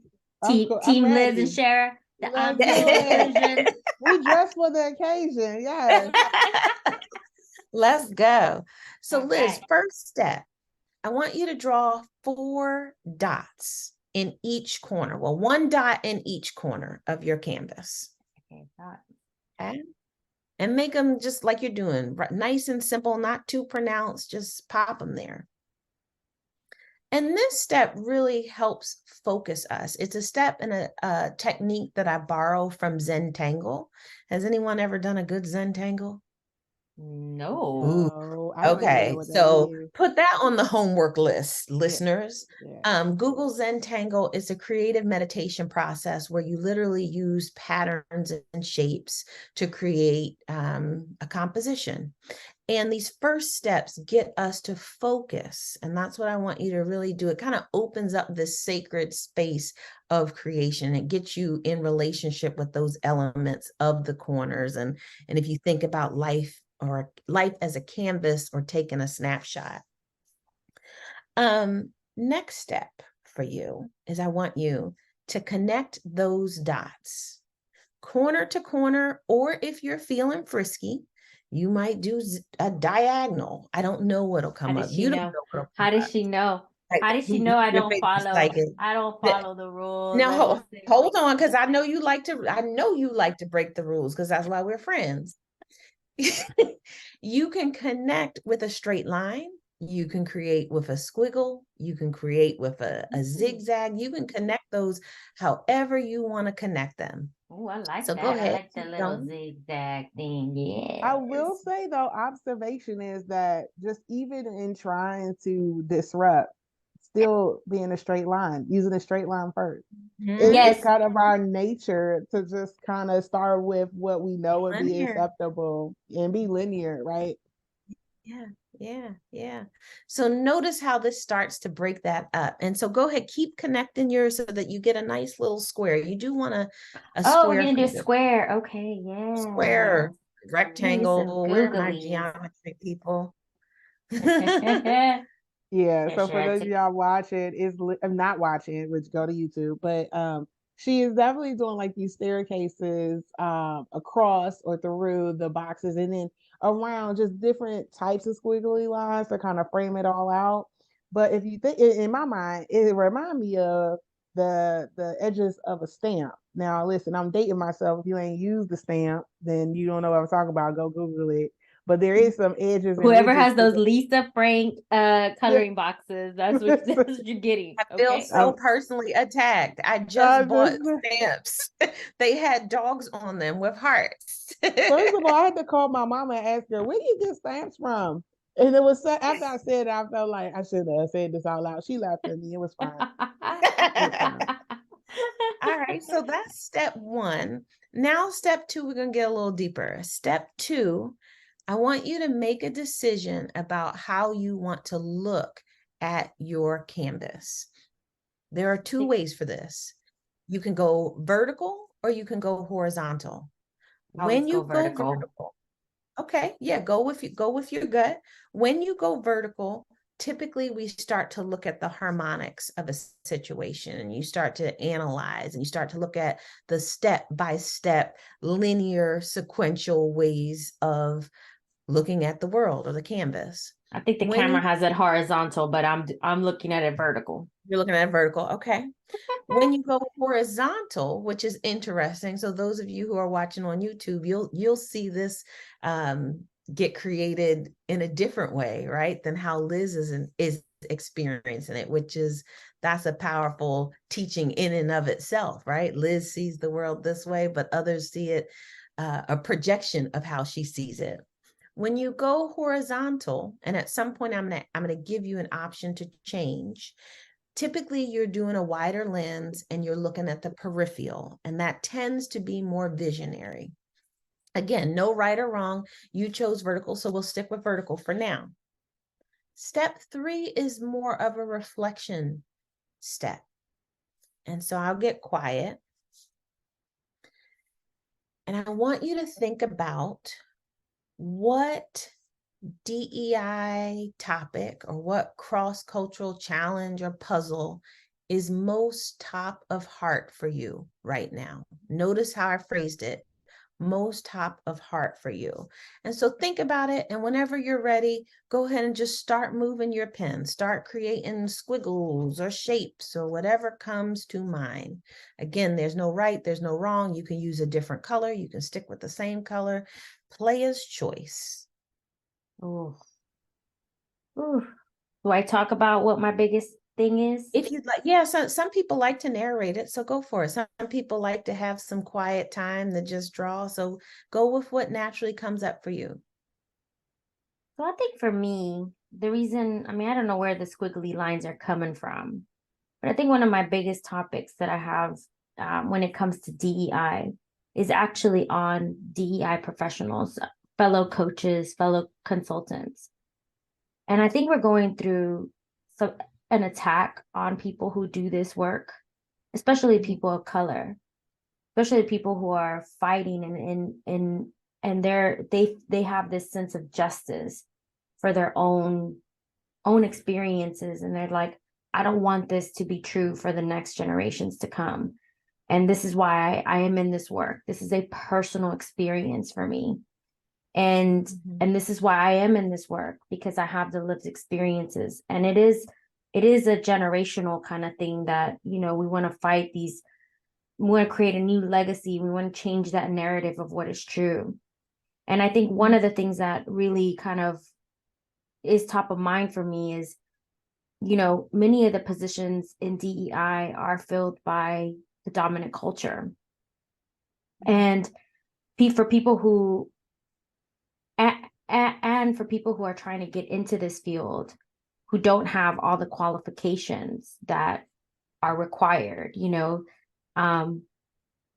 of course, I'm Team Liz and ready. Shara, the Let's Aunties of do it. Inclusion. We dressed for the occasion. Yes. Let's go. So All Liz, right. first step, I want you to draw 4 dots in each corner. Well, 1 dot in each corner of your canvas. Okay, thought. Okay. And make them just like you're doing, nice and simple, not too pronounced, just pop them there. And this step really helps focus us. It's a step and a technique that I borrow from Zentangle. Has anyone ever done a good Zentangle? No. Ooh, No, I don't even know okay. what that So is. put that on the homework list, Yeah. listeners. Yeah. Google Zentangle is a creative meditation process where you literally use patterns and shapes to create a composition. And these first steps get us to focus. And that's what I want you to really do. It kind of opens up this sacred space of creation. It gets you in relationship with those elements of the corners. And if you think about life or life as a canvas or taking a snapshot. Next step for you is I want you to connect those dots corner to corner, or if you're feeling frisky, you might do a diagonal. I don't know what'll How come up. does she You don't know? know what'll come How does up. she know? Like, How does she know I your don't face is follow? like it. I don't follow the rules. I Now, don't say hold on, because I know you like to. I know you like to break the rules because that's why we're friends. You can connect with a straight line. You can create with a squiggle. You can create with a zigzag. You can connect those however you want to connect them. Oh, I like So that. go I ahead. like the Keep little going. zigzag thing. I Yes. will say though, observation is that just even in trying to disrupt, still being a straight line, using a straight line first. It's Yes. kind of our nature to just kind of start with what we know would be Linear. acceptable and be linear, right? Yeah. So notice how this starts to break that up. And so go ahead, keep connecting yours so that you get a nice little square. You do want a Oh, we're square gonna for do your square. Okay, yeah. square, Give me some rectangle. We're not googlies. geometry people. Yeah, Yeah, so for sure. those of y'all watching, I'm not watching, which go to YouTube, but she is definitely doing like these staircases across or through the boxes and then around just different types of squiggly lines to kind of frame it all out. But if you think in my mind, it reminds me of the edges of a stamp. Now listen, I'm dating myself. If you ain't used the stamp, then you don't know what I'm talking about. Go Google it. But there is some edges and Whoever ridges has to those the Lisa Frank yeah. coloring boxes, that's what that's what you're getting. I feel Okay. so personally attacked. I I just bought just stamps. They had dogs on them with hearts. first of all, I had to call my mama and ask her, where do you get stamps from? And it was after I said it, I felt like I should have said this out loud. She laughed at me. It was fine. It was fine. All right, so that's step 1. Now, step 2, we're going to get a little deeper. Step 2, I want you to make a decision about how you want to look at your canvas. There are 2 ways for this. You can go vertical or you can go horizontal. Always When go you go vertical. vertical, okay, yeah, go with your gut. When you go vertical, typically we start to look at the harmonics of a situation and you start to analyze and you start to look at the step by step linear sequential ways of looking at the world or the canvas. I think the When camera you, has it horizontal, but I'm looking at it vertical. you're looking at vertical, okay. When you go horizontal, which is interesting, so those of you who are watching on YouTube, you'll see this get created in a different way, right, than how Liz is experiencing it, which is that's a powerful teaching in and of itself, right? Liz sees the world this way, but others see it a projection of how she sees it. When you go horizontal, and at some point I'm gonna give you an option to change. Typically, you're doing a wider lens and you're looking at the peripheral, and that tends to be more visionary. Again, no right or wrong. You chose vertical, so we'll stick with vertical for now. Step 3 is more of a reflection step. And so I'll get quiet. And I want you to think about what DEI topic or what cross-cultural challenge or puzzle is most top of heart for you right now. Notice how I phrased it. Most top of heart for you. And so think about it. And whenever you're ready, go ahead and just start moving your pen, start creating squiggles or shapes or whatever comes to mind. Again, there's no right, there's no wrong. You can use a different color. You can stick with the same color. Player's choice. Ooh. Ooh. Do I talk about what my biggest thing is? If you'd like, yeah, so some people like to narrate it, so go for it. Some people like to have some quiet time to just draw. So go with what naturally comes up for you. So I think for me, the reason, I mean, I don't know where the squiggly lines are coming from, but I think one of my biggest topics that I have when it comes to DEI is actually on DEI professionals, fellow coaches, fellow consultants. And I think we're going through an attack on people who do this work, especially people of color, especially people who are fighting and they have this sense of justice for their own experiences, and they're like, I don't want this to be true for the next generations to come, and this is why I am in this work. This is a personal experience for me, and this is why I am in this work, because I have the lived experiences, and it is a generational kind of thing that, you know, we want to fight these. We want to create a new legacy. We want to change that narrative of what is true. And I think one of the things that really kind of is top of mind for me is, you know, many of the positions in DEI are filled by the dominant culture. And for people who, and for people who are trying to get into this field, who don't have all the qualifications that are required, you know,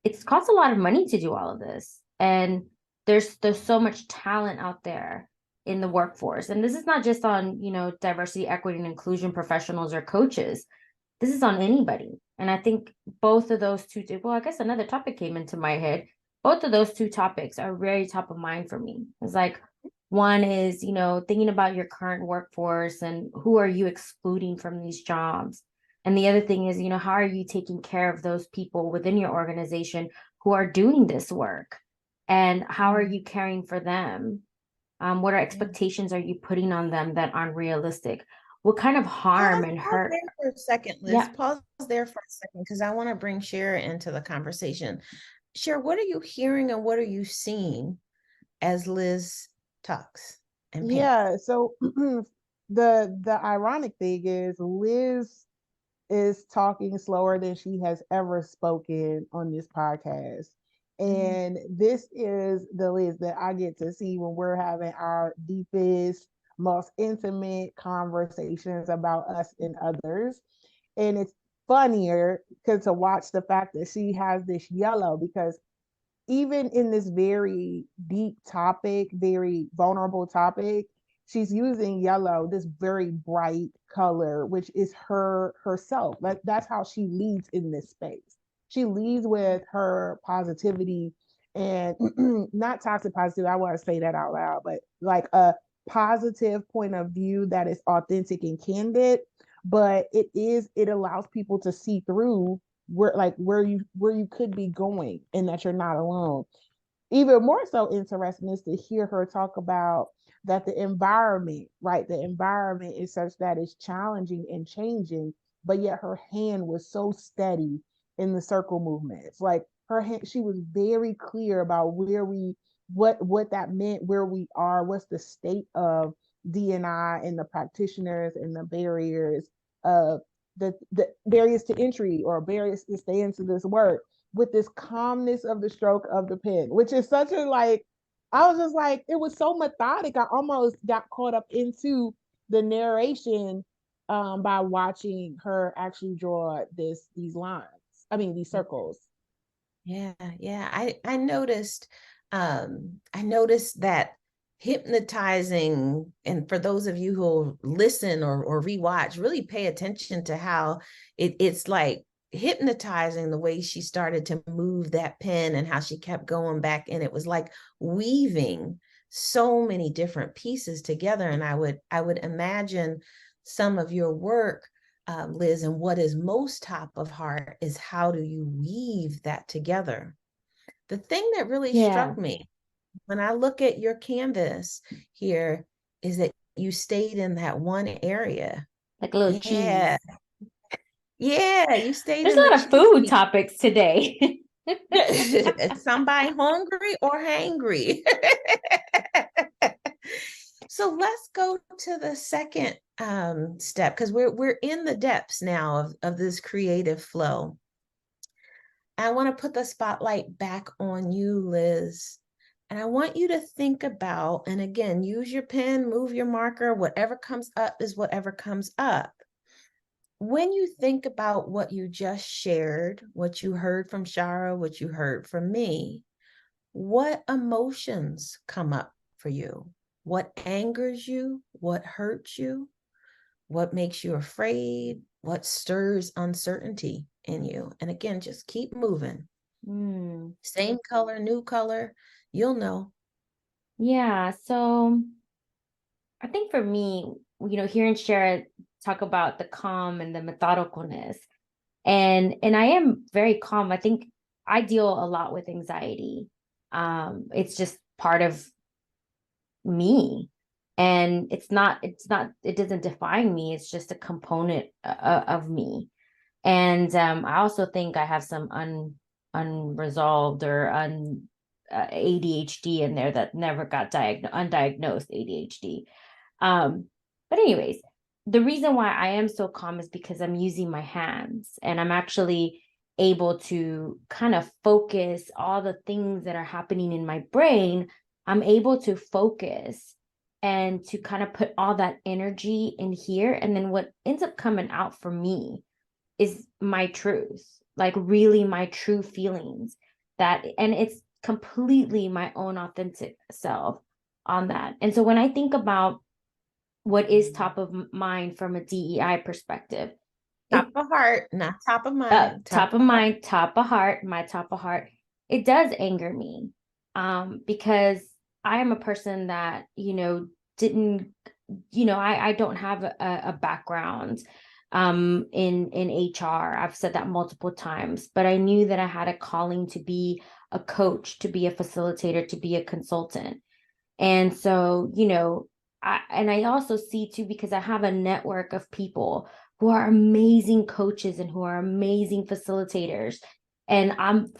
it costs a lot of money to do all of this. And there's so much talent out there in the workforce. And this is not just on, you know, diversity, equity, and inclusion professionals or coaches. This is on anybody. And I think both of those two, well, I guess another topic came into my head. Both of those two topics are very top of mind for me. It's like, one is, you know, thinking about your current workforce and who are you excluding from these jobs. And the other thing is, you know, how are you taking care of those people within your organization who are doing this work? And how are you caring for them? What are expectations are you putting on them that aren't realistic? What kind of harm and hurt? There for a second, Liz. Yeah. Pause there for a second, because I want to bring Cher into the conversation. Cher, what are you hearing and what are you seeing as Liz talks and paints? Yeah, so the ironic thing is Liz is talking slower than she has ever spoken on this podcast. And this is the Liz that I get to see when we're having our deepest, most intimate conversations about us and others. And it's funnier because to watch the fact that she has this yellow, because even in this very deep topic, very vulnerable topic, she's using yellow, this very bright color, which is herself. That's how she leads in this space. She leads with her positivity and not toxic positivity. I want to say that out loud, but like a positive point of view that is authentic and candid. But it allows people to see through where you could be going, and that you're not alone. Even more so interesting is to hear her talk about that the environment, right? The environment is such that it's challenging and changing, but yet her hand was so steady in the circle movement. It's like her hand, she was very clear about what that meant, where we are, what's the state of D&I and the practitioners and the barriers of the barriers to entry or barriers to stay into this work, with this calmness of the stroke of the pen, which is such a like, I was just like, it was so methodic. I almost got caught up into the narration by watching her actually draw these lines. I mean, these circles. Yeah. I noticed that hypnotizing. And for those of you who listen or rewatch, really pay attention to how it's like hypnotizing the way she started to move that pen and how she kept going back. And it was like weaving so many different pieces together. And I would imagine some of your work, Liz, and what is most top of heart is how do you weave that together? The thing that really Yeah, struck me when I look at your canvas here is that you stayed in that one area. like a little Yeah. cheese. Yeah, you stayed There's in a the lot of cheese food piece. topics today. Somebody hungry or hangry. So let's go to the second step, because we're in the depths now of this creative flow. I want to put the spotlight back on you, Liz. And I want you to think about, and again, use your pen, move your marker, whatever comes up is whatever comes up. When you think about what you just shared, what you heard from Shara, what you heard from me, what emotions come up for you? What angers you? What hurts you? What makes you afraid? What stirs uncertainty in you? And again, just keep moving. Mm, Same color, new color, you'll know. yeah, so I think for me, hearing Shara talk about the calm and the methodicalness, and I am very calm. I think I deal a lot with anxiety. It's just part of me, and it doesn't define me. It's just a component of me. And I also think I have some unresolved or ADHD in there that never got undiagnosed ADHD. But anyways, the reason why I am so calm is because I'm using my hands, and I'm actually able to kind of focus all the things that are happening in my brain. I'm able to focus and to kind of put all that energy in here. And then what ends up coming out for me is my truth, like really my true feelings, and it's completely my own authentic self on that. And so when I think about what is top of mind from a DEI perspective, Top it of heart, not top of mind. top of mind, top of heart, my top of heart, it does anger me, because I am a person that didn't, I don't have a background in HR. I've said that multiple times, but I knew that I had a calling to be a coach, to be a facilitator, to be a consultant. And so, I also see too, because I have a network of people who are amazing coaches and who are amazing facilitators. And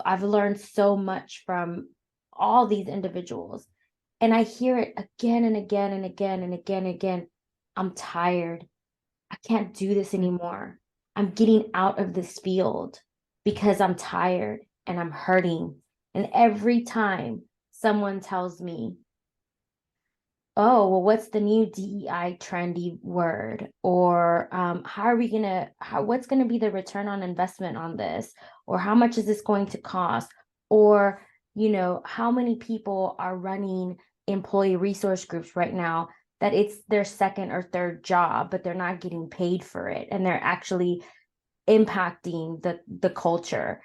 I've learned so much from all these individuals. And I hear it again and again and again and again and again. I'm tired. I can't do this anymore. I'm getting out of this field because I'm tired and I'm hurting. And every time someone tells me, oh, well, what's the new DEI trendy word? Or what's going to be the return on investment on this? Or how much is this going to cost? Or, how many people are running employee resource groups right now that it's their second or third job, but they're not getting paid for it, and they're actually impacting the culture.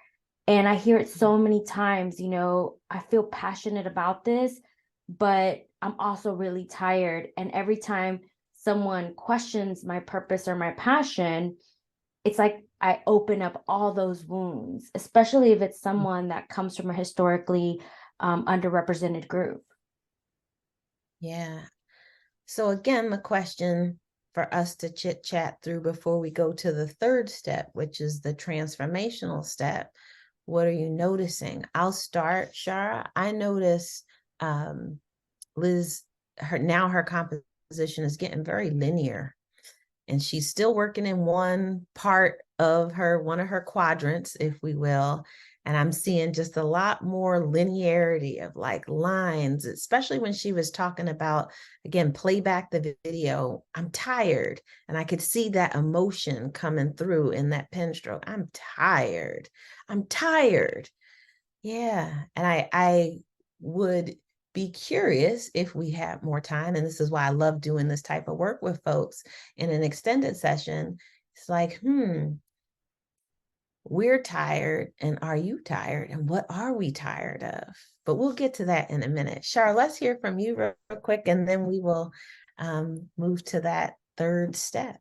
And I hear it so many times. I feel passionate about this, but I'm also really tired. And every time someone questions my purpose or my passion, it's like I open up all those wounds, especially if it's someone that comes from a historically underrepresented group. Yeah. So again, the question for us to chit chat through before we go to the third step, which is the transformational step. What are you noticing? I'll start, Shara. I notice Liz, her composition is getting very linear, and she's still working in one part of one of her quadrants, if we will. And I'm seeing just a lot more linearity of like lines, especially when she was talking about, again, play back the video. I'm tired. And I could see that emotion coming through in that pen stroke. I'm tired. I'm tired. Yeah. And I would be curious if we have more time. And this is why I love doing this type of work with folks in an extended session. It's like, we're tired, and are you tired? And what are we tired of? But we'll get to that in a minute. Char, let's hear from you real quick, and then we will move to that third step.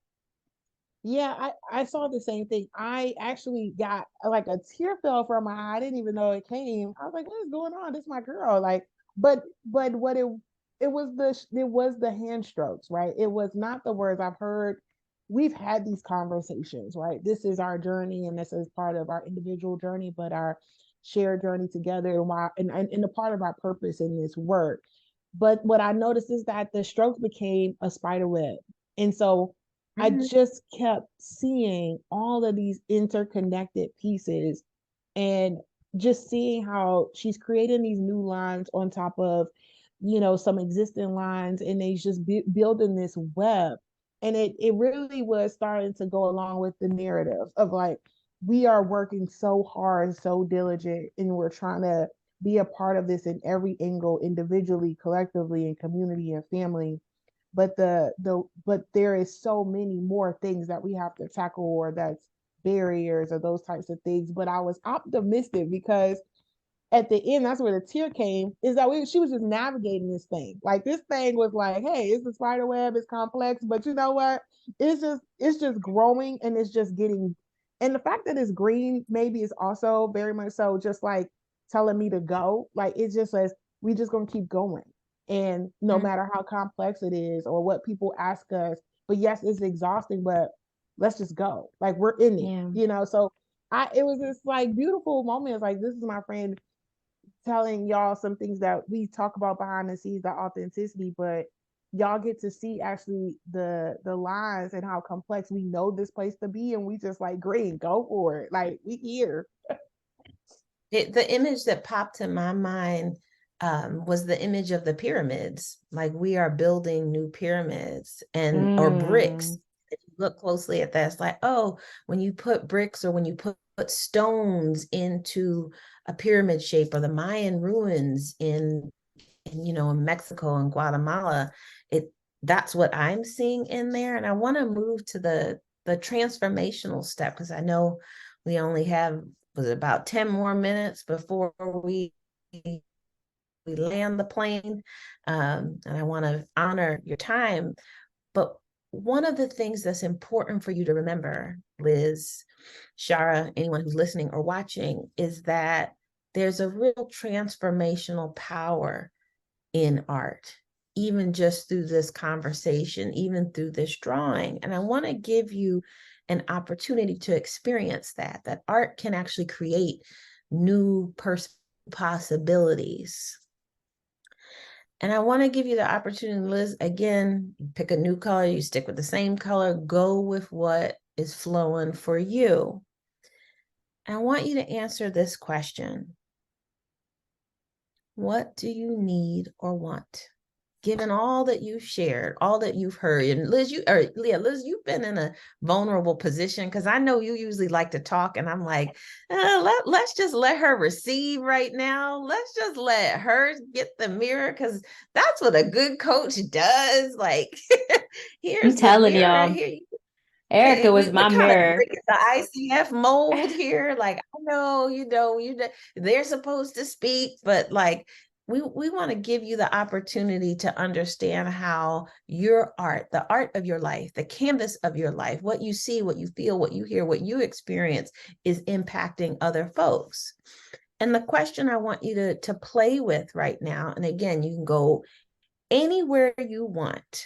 Yeah, I saw the same thing. I actually got like a tear fell from my eye. I didn't even know it came. I was like, what is going on? This is my girl. Like, but what it was the hand strokes, right? It was not the words. I've heard, we've had these conversations, right? This is our journey, and this is part of our individual journey, but our shared journey together, and why and a part of our purpose in this work. But what I noticed is that the strokes became a spider web. And so I just kept seeing all of these interconnected pieces, and just seeing how she's creating these new lines on top of, some existing lines, and they just building this web. And it really was starting to go along with the narrative of like, we are working so hard, so diligent, and we're trying to be a part of this in every angle, individually, collectively, and community and family. But but there is so many more things that we have to tackle, or that's barriers or those types of things. But I was optimistic because at the end, that's where the tear came, is that she was just navigating this thing. Like, this thing was like, hey, it's a spider web, it's complex, but you know what? It's just growing, and it's just getting, and the fact that it's green maybe is also very much so just like telling me to go. Like, it just says we just gonna keep going. And no matter how complex it is or what people ask us, but yes, it's exhausting, but let's just go. Like, we're in it, So it was this like beautiful moment. It's like, this is my friend telling y'all some things that we talk about behind the scenes, the authenticity, but y'all get to see actually the lines and how complex we know this place to be, and we just like, green, go for it. Like, we here. The image that popped in my mind was the image of the pyramids. Like, we are building new pyramids or bricks. If you look closely at that, it's like, oh, when you put bricks or when you put stones into a pyramid shape, or the Mayan ruins in Mexico and Guatemala, that's what I'm seeing in there. And I want to move to the transformational step, because I know we only have about 10 more minutes before we land the plane. And I want to honor your time. But one of the things that's important for you to remember, Liz, Shara, anyone who's listening or watching, is that there's a real transformational power in art, even just through this conversation, even through this drawing. And I want to give you an opportunity to experience that art can actually create new possibilities. And I want to give you the opportunity, Liz, again, pick a new color, you stick with the same color, go with what is flowing for you. And I want you to answer this question. What do you need or want? Given all that you've shared, all that you've heard, and Liz, Liz, you've been in a vulnerable position, because I know you usually like to talk, and I'm like, let's just let her receive right now. Let's just let her get the mirror, because that's what a good coach does. Like, here's I'm the telling mirror. y'all, Here, Erica was we're my kind of mirror. breaking the ICF mold here. Like, I know, they're supposed to speak, but like, we want to give you the opportunity to understand how your art, the art of your life, the canvas of your life, what you see, what you feel, what you hear, what you experience, is impacting other folks. And the question I want you to play with right now, and again, you can go anywhere you want.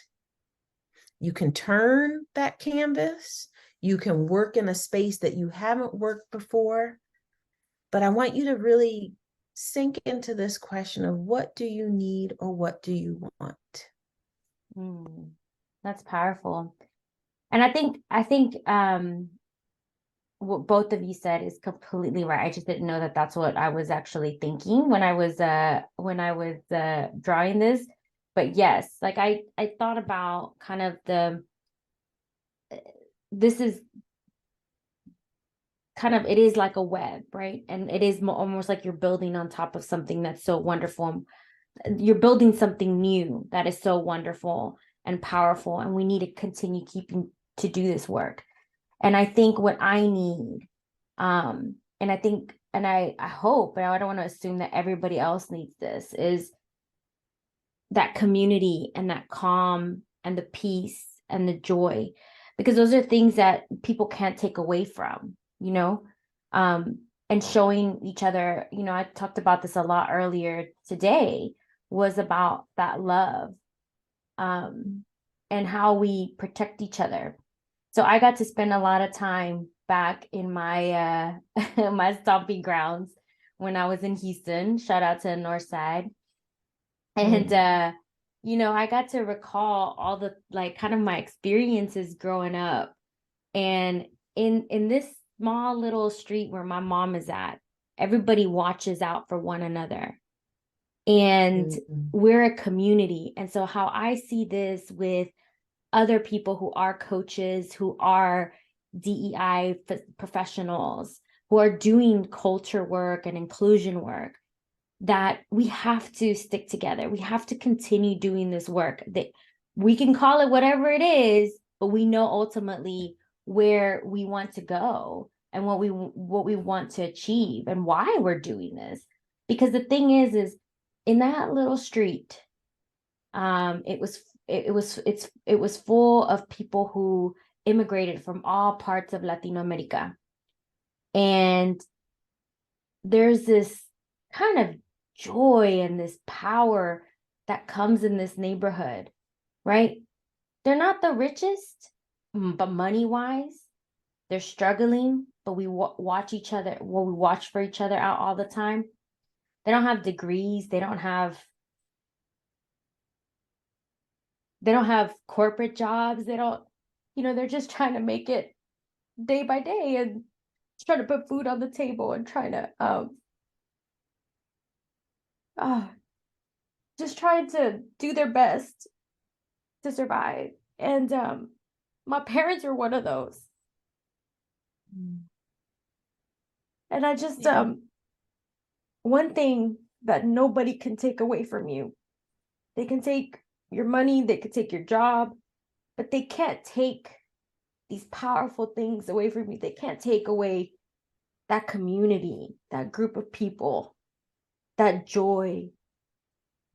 You can turn that canvas. You can work in a space that you haven't worked before. But I want you to really sink into this question of, what do you need or what do you want? That's powerful. And I think what both of you said is completely right. I just didn't know that that's what I was actually thinking when I was drawing this. But yes, like I thought about kind of this is kind of, it is like a web, right? And it is almost like you're building on top of something that's so wonderful. you're building something new that is so wonderful and powerful, and we need to continue keeping to do this work. And I think what I need, and I think, and I hope, but I don't want to assume that everybody else needs this, is that community and that calm and the peace and the joy, because those are things that people can't take away from, you know, and showing each other, you know, I talked about this a lot earlier today, was about that love, and how we protect each other. So I got to spend a lot of time back in my my stomping grounds when I was in Houston. Shout out to the North Side. And you know, I got to recall all the, like, kind of my experiences growing up. And in this small little street where my mom is at, everybody watches out for one another. And we're a community. And so how I see this with other people who are coaches, who are DEI professionals, who are doing culture work and inclusion work, that we have to stick together. We have to continue doing this work. That we can call it whatever it is, but we know ultimately where we want to go and what we want to achieve and why we're doing this. Because the thing is in that little street, it was full of people who immigrated from all parts of Latino America. And there's this kind of joy and this power that comes in this neighborhood, right? They're not the richest, but money-wise, they're struggling, but we watch each other, well, we watch for each other out all the time. They don't have degrees, they don't have corporate jobs, they don't, you know, they're just trying to make it day by day and trying to put food on the table and trying to just trying to do their best to survive. And my parents were one of those. And I just one thing that nobody can take away from you, they can take your money, they could take your job, but they can't take these powerful things away from you. They can't take away that community, that group of people, that joy,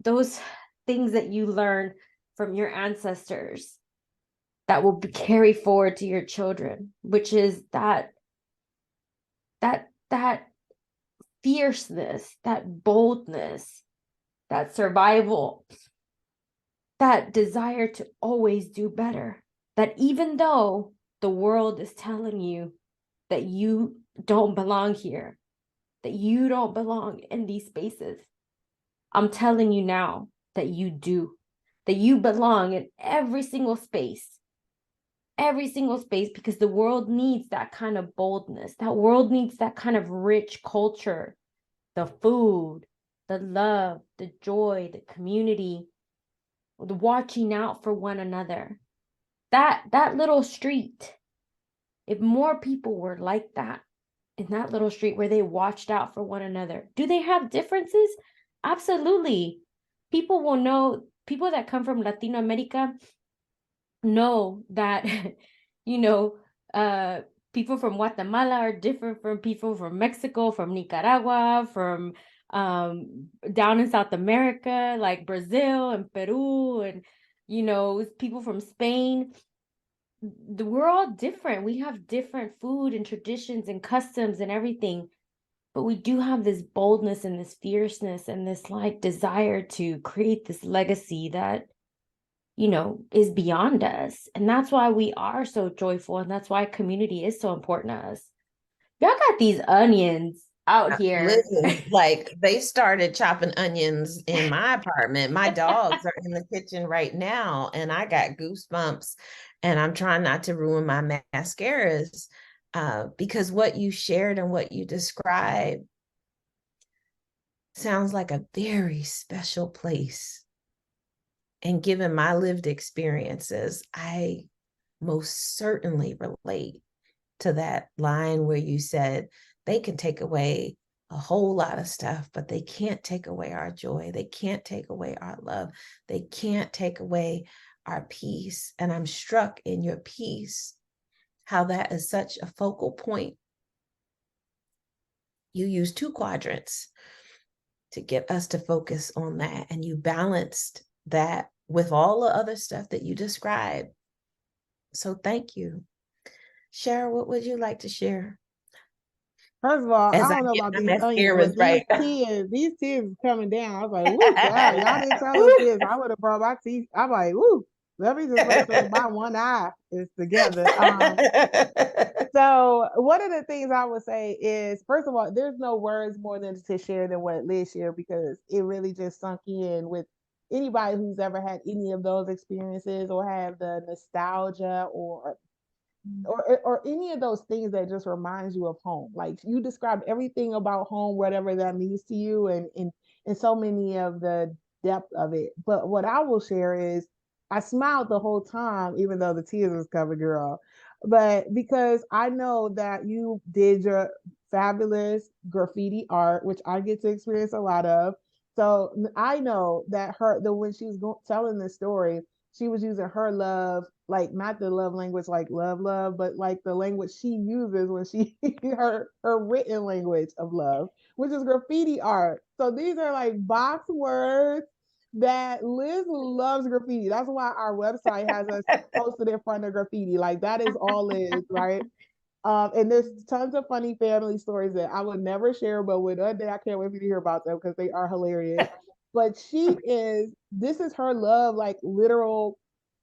those things that you learn from your ancestors that will be carried forward to your children, which is that fierceness, that boldness, that survival, that desire to always do better. That even though the world is telling you that you don't belong here, that you don't belong in these spaces, I'm telling you now that you do, that you belong in every single space, because the world needs that kind of boldness. That world needs that kind of rich culture, the food, the love, the joy, the community, the watching out for one another. That little street, if more people were like that in that little street where they watched out for one another, do they have differences? Absolutely. People will know, people that come from Latino America know that, you know, people from Guatemala are different from people from Mexico, from Nicaragua, from down in South America, like Brazil and Peru, and, you know, people from Spain. We're all different. We have different food and traditions and customs and everything, but we do have this boldness and this fierceness and this, like, desire to create this legacy that, you know, is beyond us. And that's why we are so joyful. And that's why community is so important to us. Y'all got these onions out here. Listen, like, they started chopping onions in my apartment. My dogs are in the kitchen right now, and I got goosebumps, and I'm trying not to ruin my mascaras, because what you shared and what you described sounds like a very special place. And given my lived experiences, I most certainly relate to that line where you said they can take away a whole lot of stuff, but they can't take away our joy. They can't take away our love. They can't take away our peace. And I'm struck in your peace, how that is such a focal point. You use 2 quadrants to get us to focus on that. And you balanced that with all the other stuff that you described. So thank you. Cheryl, what would you like to share? First of all, I As I don't know get about my these onions, but mascaras right. these tears is coming down. I was like, woo, child, y'all didn't tell us this. I would have brought my teeth. I'm like, woo, let me just make sure my one eye is together. So one of the things I would say is, first of all, there's no words more than to share than what Liz shared, because it really just sunk in with anybody who's ever had any of those experiences or have the nostalgia or any of those things that just reminds you of home. Like, you described everything about home, whatever that means to you, and so many of the depth of it. But what I will share is, I smiled the whole time, even though the tears was coming, girl. But because I know that you did your fabulous graffiti art, which I get to experience a lot of. So I know that when she was telling this story, she was using her love, like not the love language like love, but like the language she uses when she her written language of love, which is graffiti art. So these are like box words that Liz loves graffiti. That's why our website has us posted in front of graffiti. Like, that is all Liz, right? And there's tons of funny family stories that I would never share, but with one day I can't wait for you to hear about them because they are hilarious. But this is her love, like literal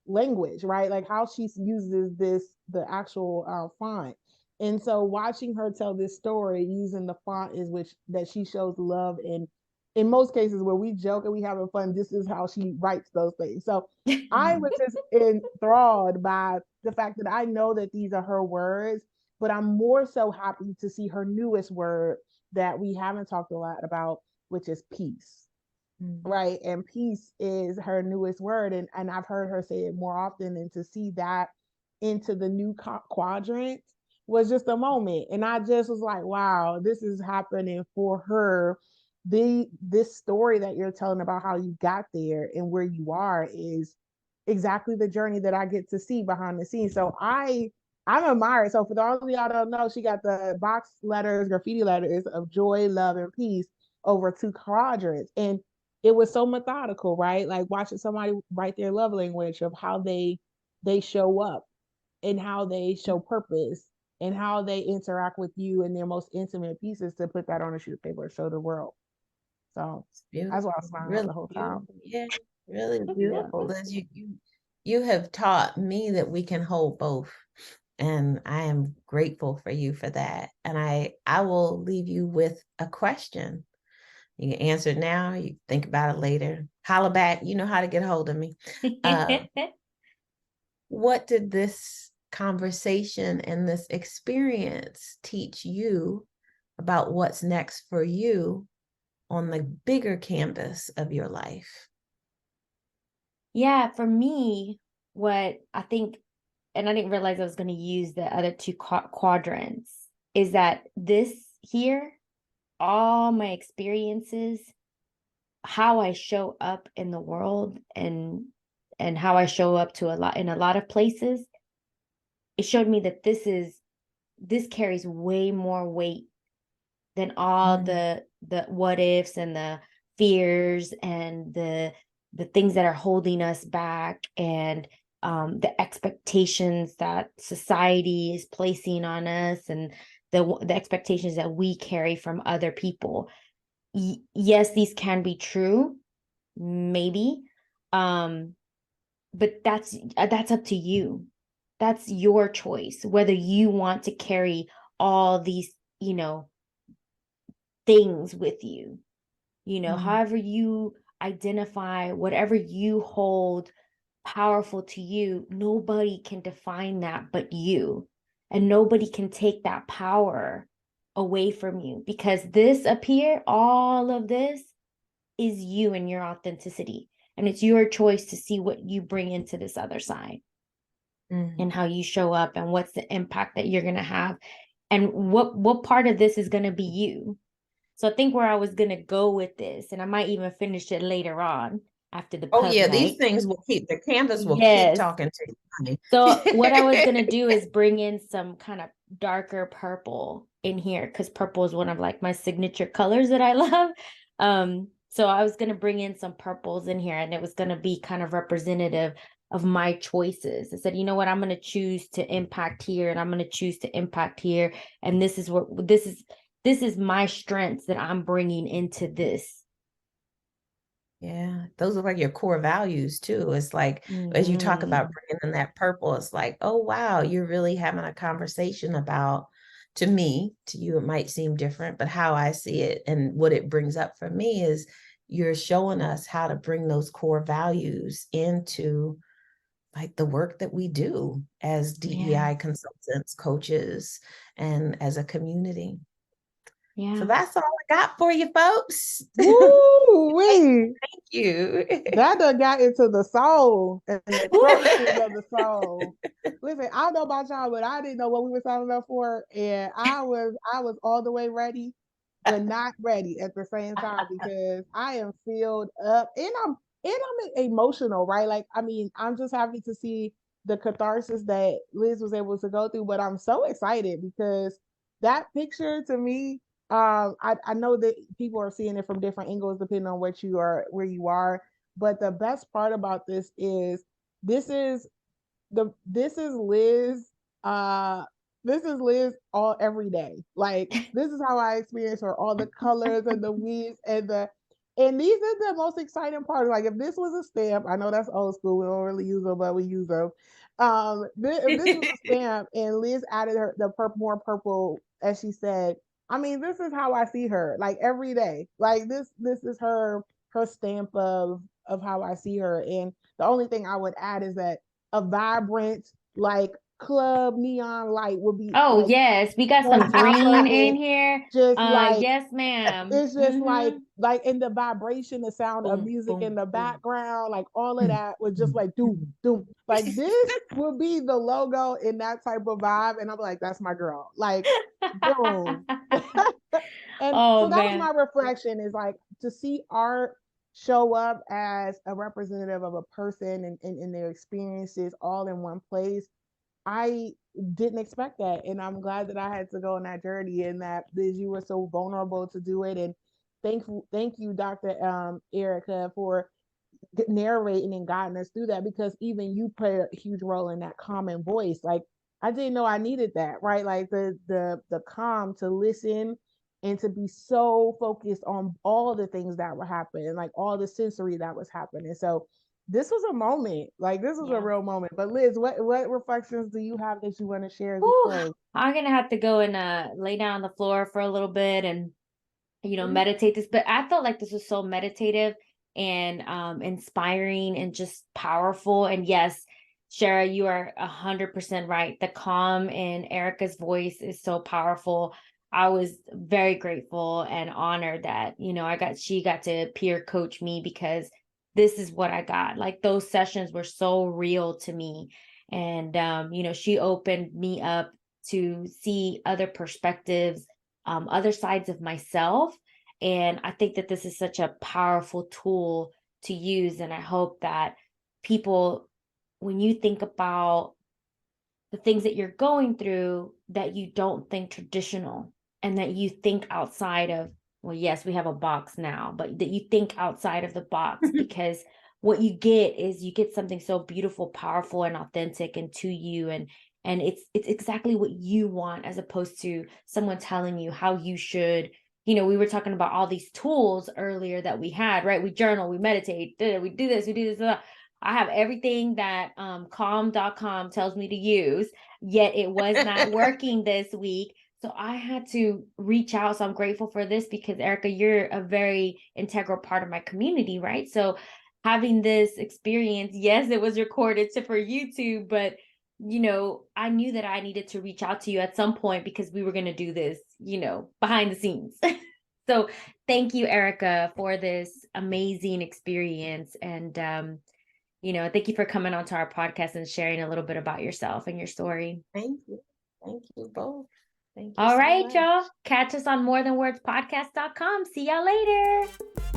language, right? Like how she uses the actual font. And so watching her tell this story using the font is which that she shows love in most cases where we joke and we having fun, this is how she writes those things. So I was just enthralled by the fact that I know that these are her words, but I'm more so happy to see her newest word that we haven't talked a lot about, which is peace. Right. And peace is her newest word. And I've heard her say it more often. And to see that into the new quadrant was just a moment. And I just was like, wow, this is happening for her. This story that you're telling about how you got there and where you are is exactly the journey that I get to see behind the scenes. So I'm admired. So for those of y'all don't know, she got the box letters, graffiti letters of joy, love, and peace over 2 quadrants. And it was so methodical, right? Like watching somebody write their love language of how they show up and how they show purpose and how they interact with you in their most intimate pieces to put that on a sheet of paper and show the world. So that's why I Beautiful, smiled really the whole time. beautiful. Yeah, really Yeah. beautiful. Liz, you have taught me that we can hold both. And I am grateful for you for that. And I will leave you with a question. You can answer it now, you think about it later. Holla back, you know how to get a hold of me. What did this conversation and this experience teach you about what's next for you on the bigger canvas of your life? Yeah, for me, what I think, and I didn't realize I was going to use the other 2 quadrants, is that this here, all my experiences, how I show up in the world and how I show up to in a lot of places, it showed me that this carries way more weight than all the what ifs and the fears and the things that are holding us back, and the expectations that society is placing on us, and the expectations that we carry from other people. Yes, these can be true, maybe, but that's up to you. That's your choice, whether you want to carry all these, things with you. However you identify, whatever you hold powerful to you, nobody can define that but you. And nobody can take that power away from you, because this up here, all of this is you and your authenticity. And it's your choice to see what you bring into this other side, and how you show up, and what's the impact that you're going to have, and what part of this is going to be you. So I think where I was gonna go with this, and I might even finish it later on after the Oh pub yeah, these night. things will keep, the canvas will keep Yes. talking to you, So what I was honey. gonna do is bring in some kind of darker purple in here because purple is one of like my signature colors that I love. So I was gonna bring in some purples in here, and it was gonna be kind of representative of my choices. I said, you know what, I'm gonna choose to impact here, and I'm gonna choose to impact here, and this is my strengths that I'm bringing into this. Yeah, those are like your core values too. It's like, as you talk about Mhm. bringing in that purple, it's like, oh wow, you're really having a conversation about, to me, to you it might seem different, but how I see it and what it brings up for me is you're showing us how to bring those core values into like the work that we do as Yeah. DEI consultants, coaches, and as a community. So Yeah. that's all I got for you folks. Woo wee. Thank you. That done got into the soul and the crevices of the soul. Listen, I don't know about y'all, but I didn't know what we were signing up for, and I was all the way ready, but not ready at the same time because I am filled up and I'm emotional, right? Like, I mean, I'm just happy to see the catharsis that Liz was able to go through, but I'm so excited because that picture to me, I know that people are seeing it from different angles depending on what you are, where you are. But the best part about this is this is Liz. Uh, this is Liz all every day. Like, this is how I experience her. All the colors and the weaves and these are the most exciting part. Like, if this was a stamp, I know that's old school. We don't really use them, but we use them. If this was a stamp and Liz added more purple, as she said, I mean, this is how I see her. Like, every day. Like, this is her stamp of how I see her. And the only thing I would add is that a vibrant like club neon light would be Oh, like yes, we got on some top of green in it, here. just like Yes, ma'am. it's just Mm-hmm. like in the vibration, the sound of Boom, music in boom, the boom. background, like all of that was just like doom doom. Like, this will be the logo in that type of vibe, and I'm like, that's my girl. Like, boom. And Oh so that was man. my reflection, is like to see art show up as a representative of a person and their experiences all in one place. I didn't expect that. And I'm glad that I had to go on that journey, and that you were so vulnerable to do it. And thank you, Dr. Erika, for narrating and guiding us through that, because even you play a huge role in that common voice. Like, I didn't know I needed that, right? Like the calm to listen and to be so focused on all the things that were happening, like all the sensory that was happening. So this was a moment, like this was a Yeah. real moment. But Liz, what reflections do you have that you want to share as we Whew. close? I'm gonna have to go and lay down on the floor for a little bit and meditate this. But I felt like this was so meditative and inspiring and just powerful. And yes, Shara, you are 100% right. The calm in Erika's voice is so powerful. I was very grateful and honored that, she got to peer coach me because this is what I got. Like, those sessions were so real to me. And she opened me up to see other perspectives, other sides of myself. And I think that this is such a powerful tool to use. And I hope that people, when you think about the things that you're going through, that you don't think traditional, and that you think outside of, well, yes, we have a box now, but that you think outside of the box, because what you get something so beautiful, powerful, and authentic and to you. And it's exactly what you want, as opposed to someone telling you how you should. We were talking about all these tools earlier that we had, right? We journal, we meditate, we do this, we do this. I have everything that calm.com tells me to use, yet it was not working this week. So I had to reach out. So I'm grateful for this, because Erika, you're a very integral part of my community, right? So having this experience, yes, it was recorded for YouTube, but I knew that I needed to reach out to you at some point, because we were going to do this, behind the scenes. So thank you, Erika, for this amazing experience. And thank you for coming onto our podcast and sharing a little bit about yourself and your story. Thank you. Thank you both. Thank you All so right, much. y'all. Catch us on morethanwordspodcast.com. See y'all later.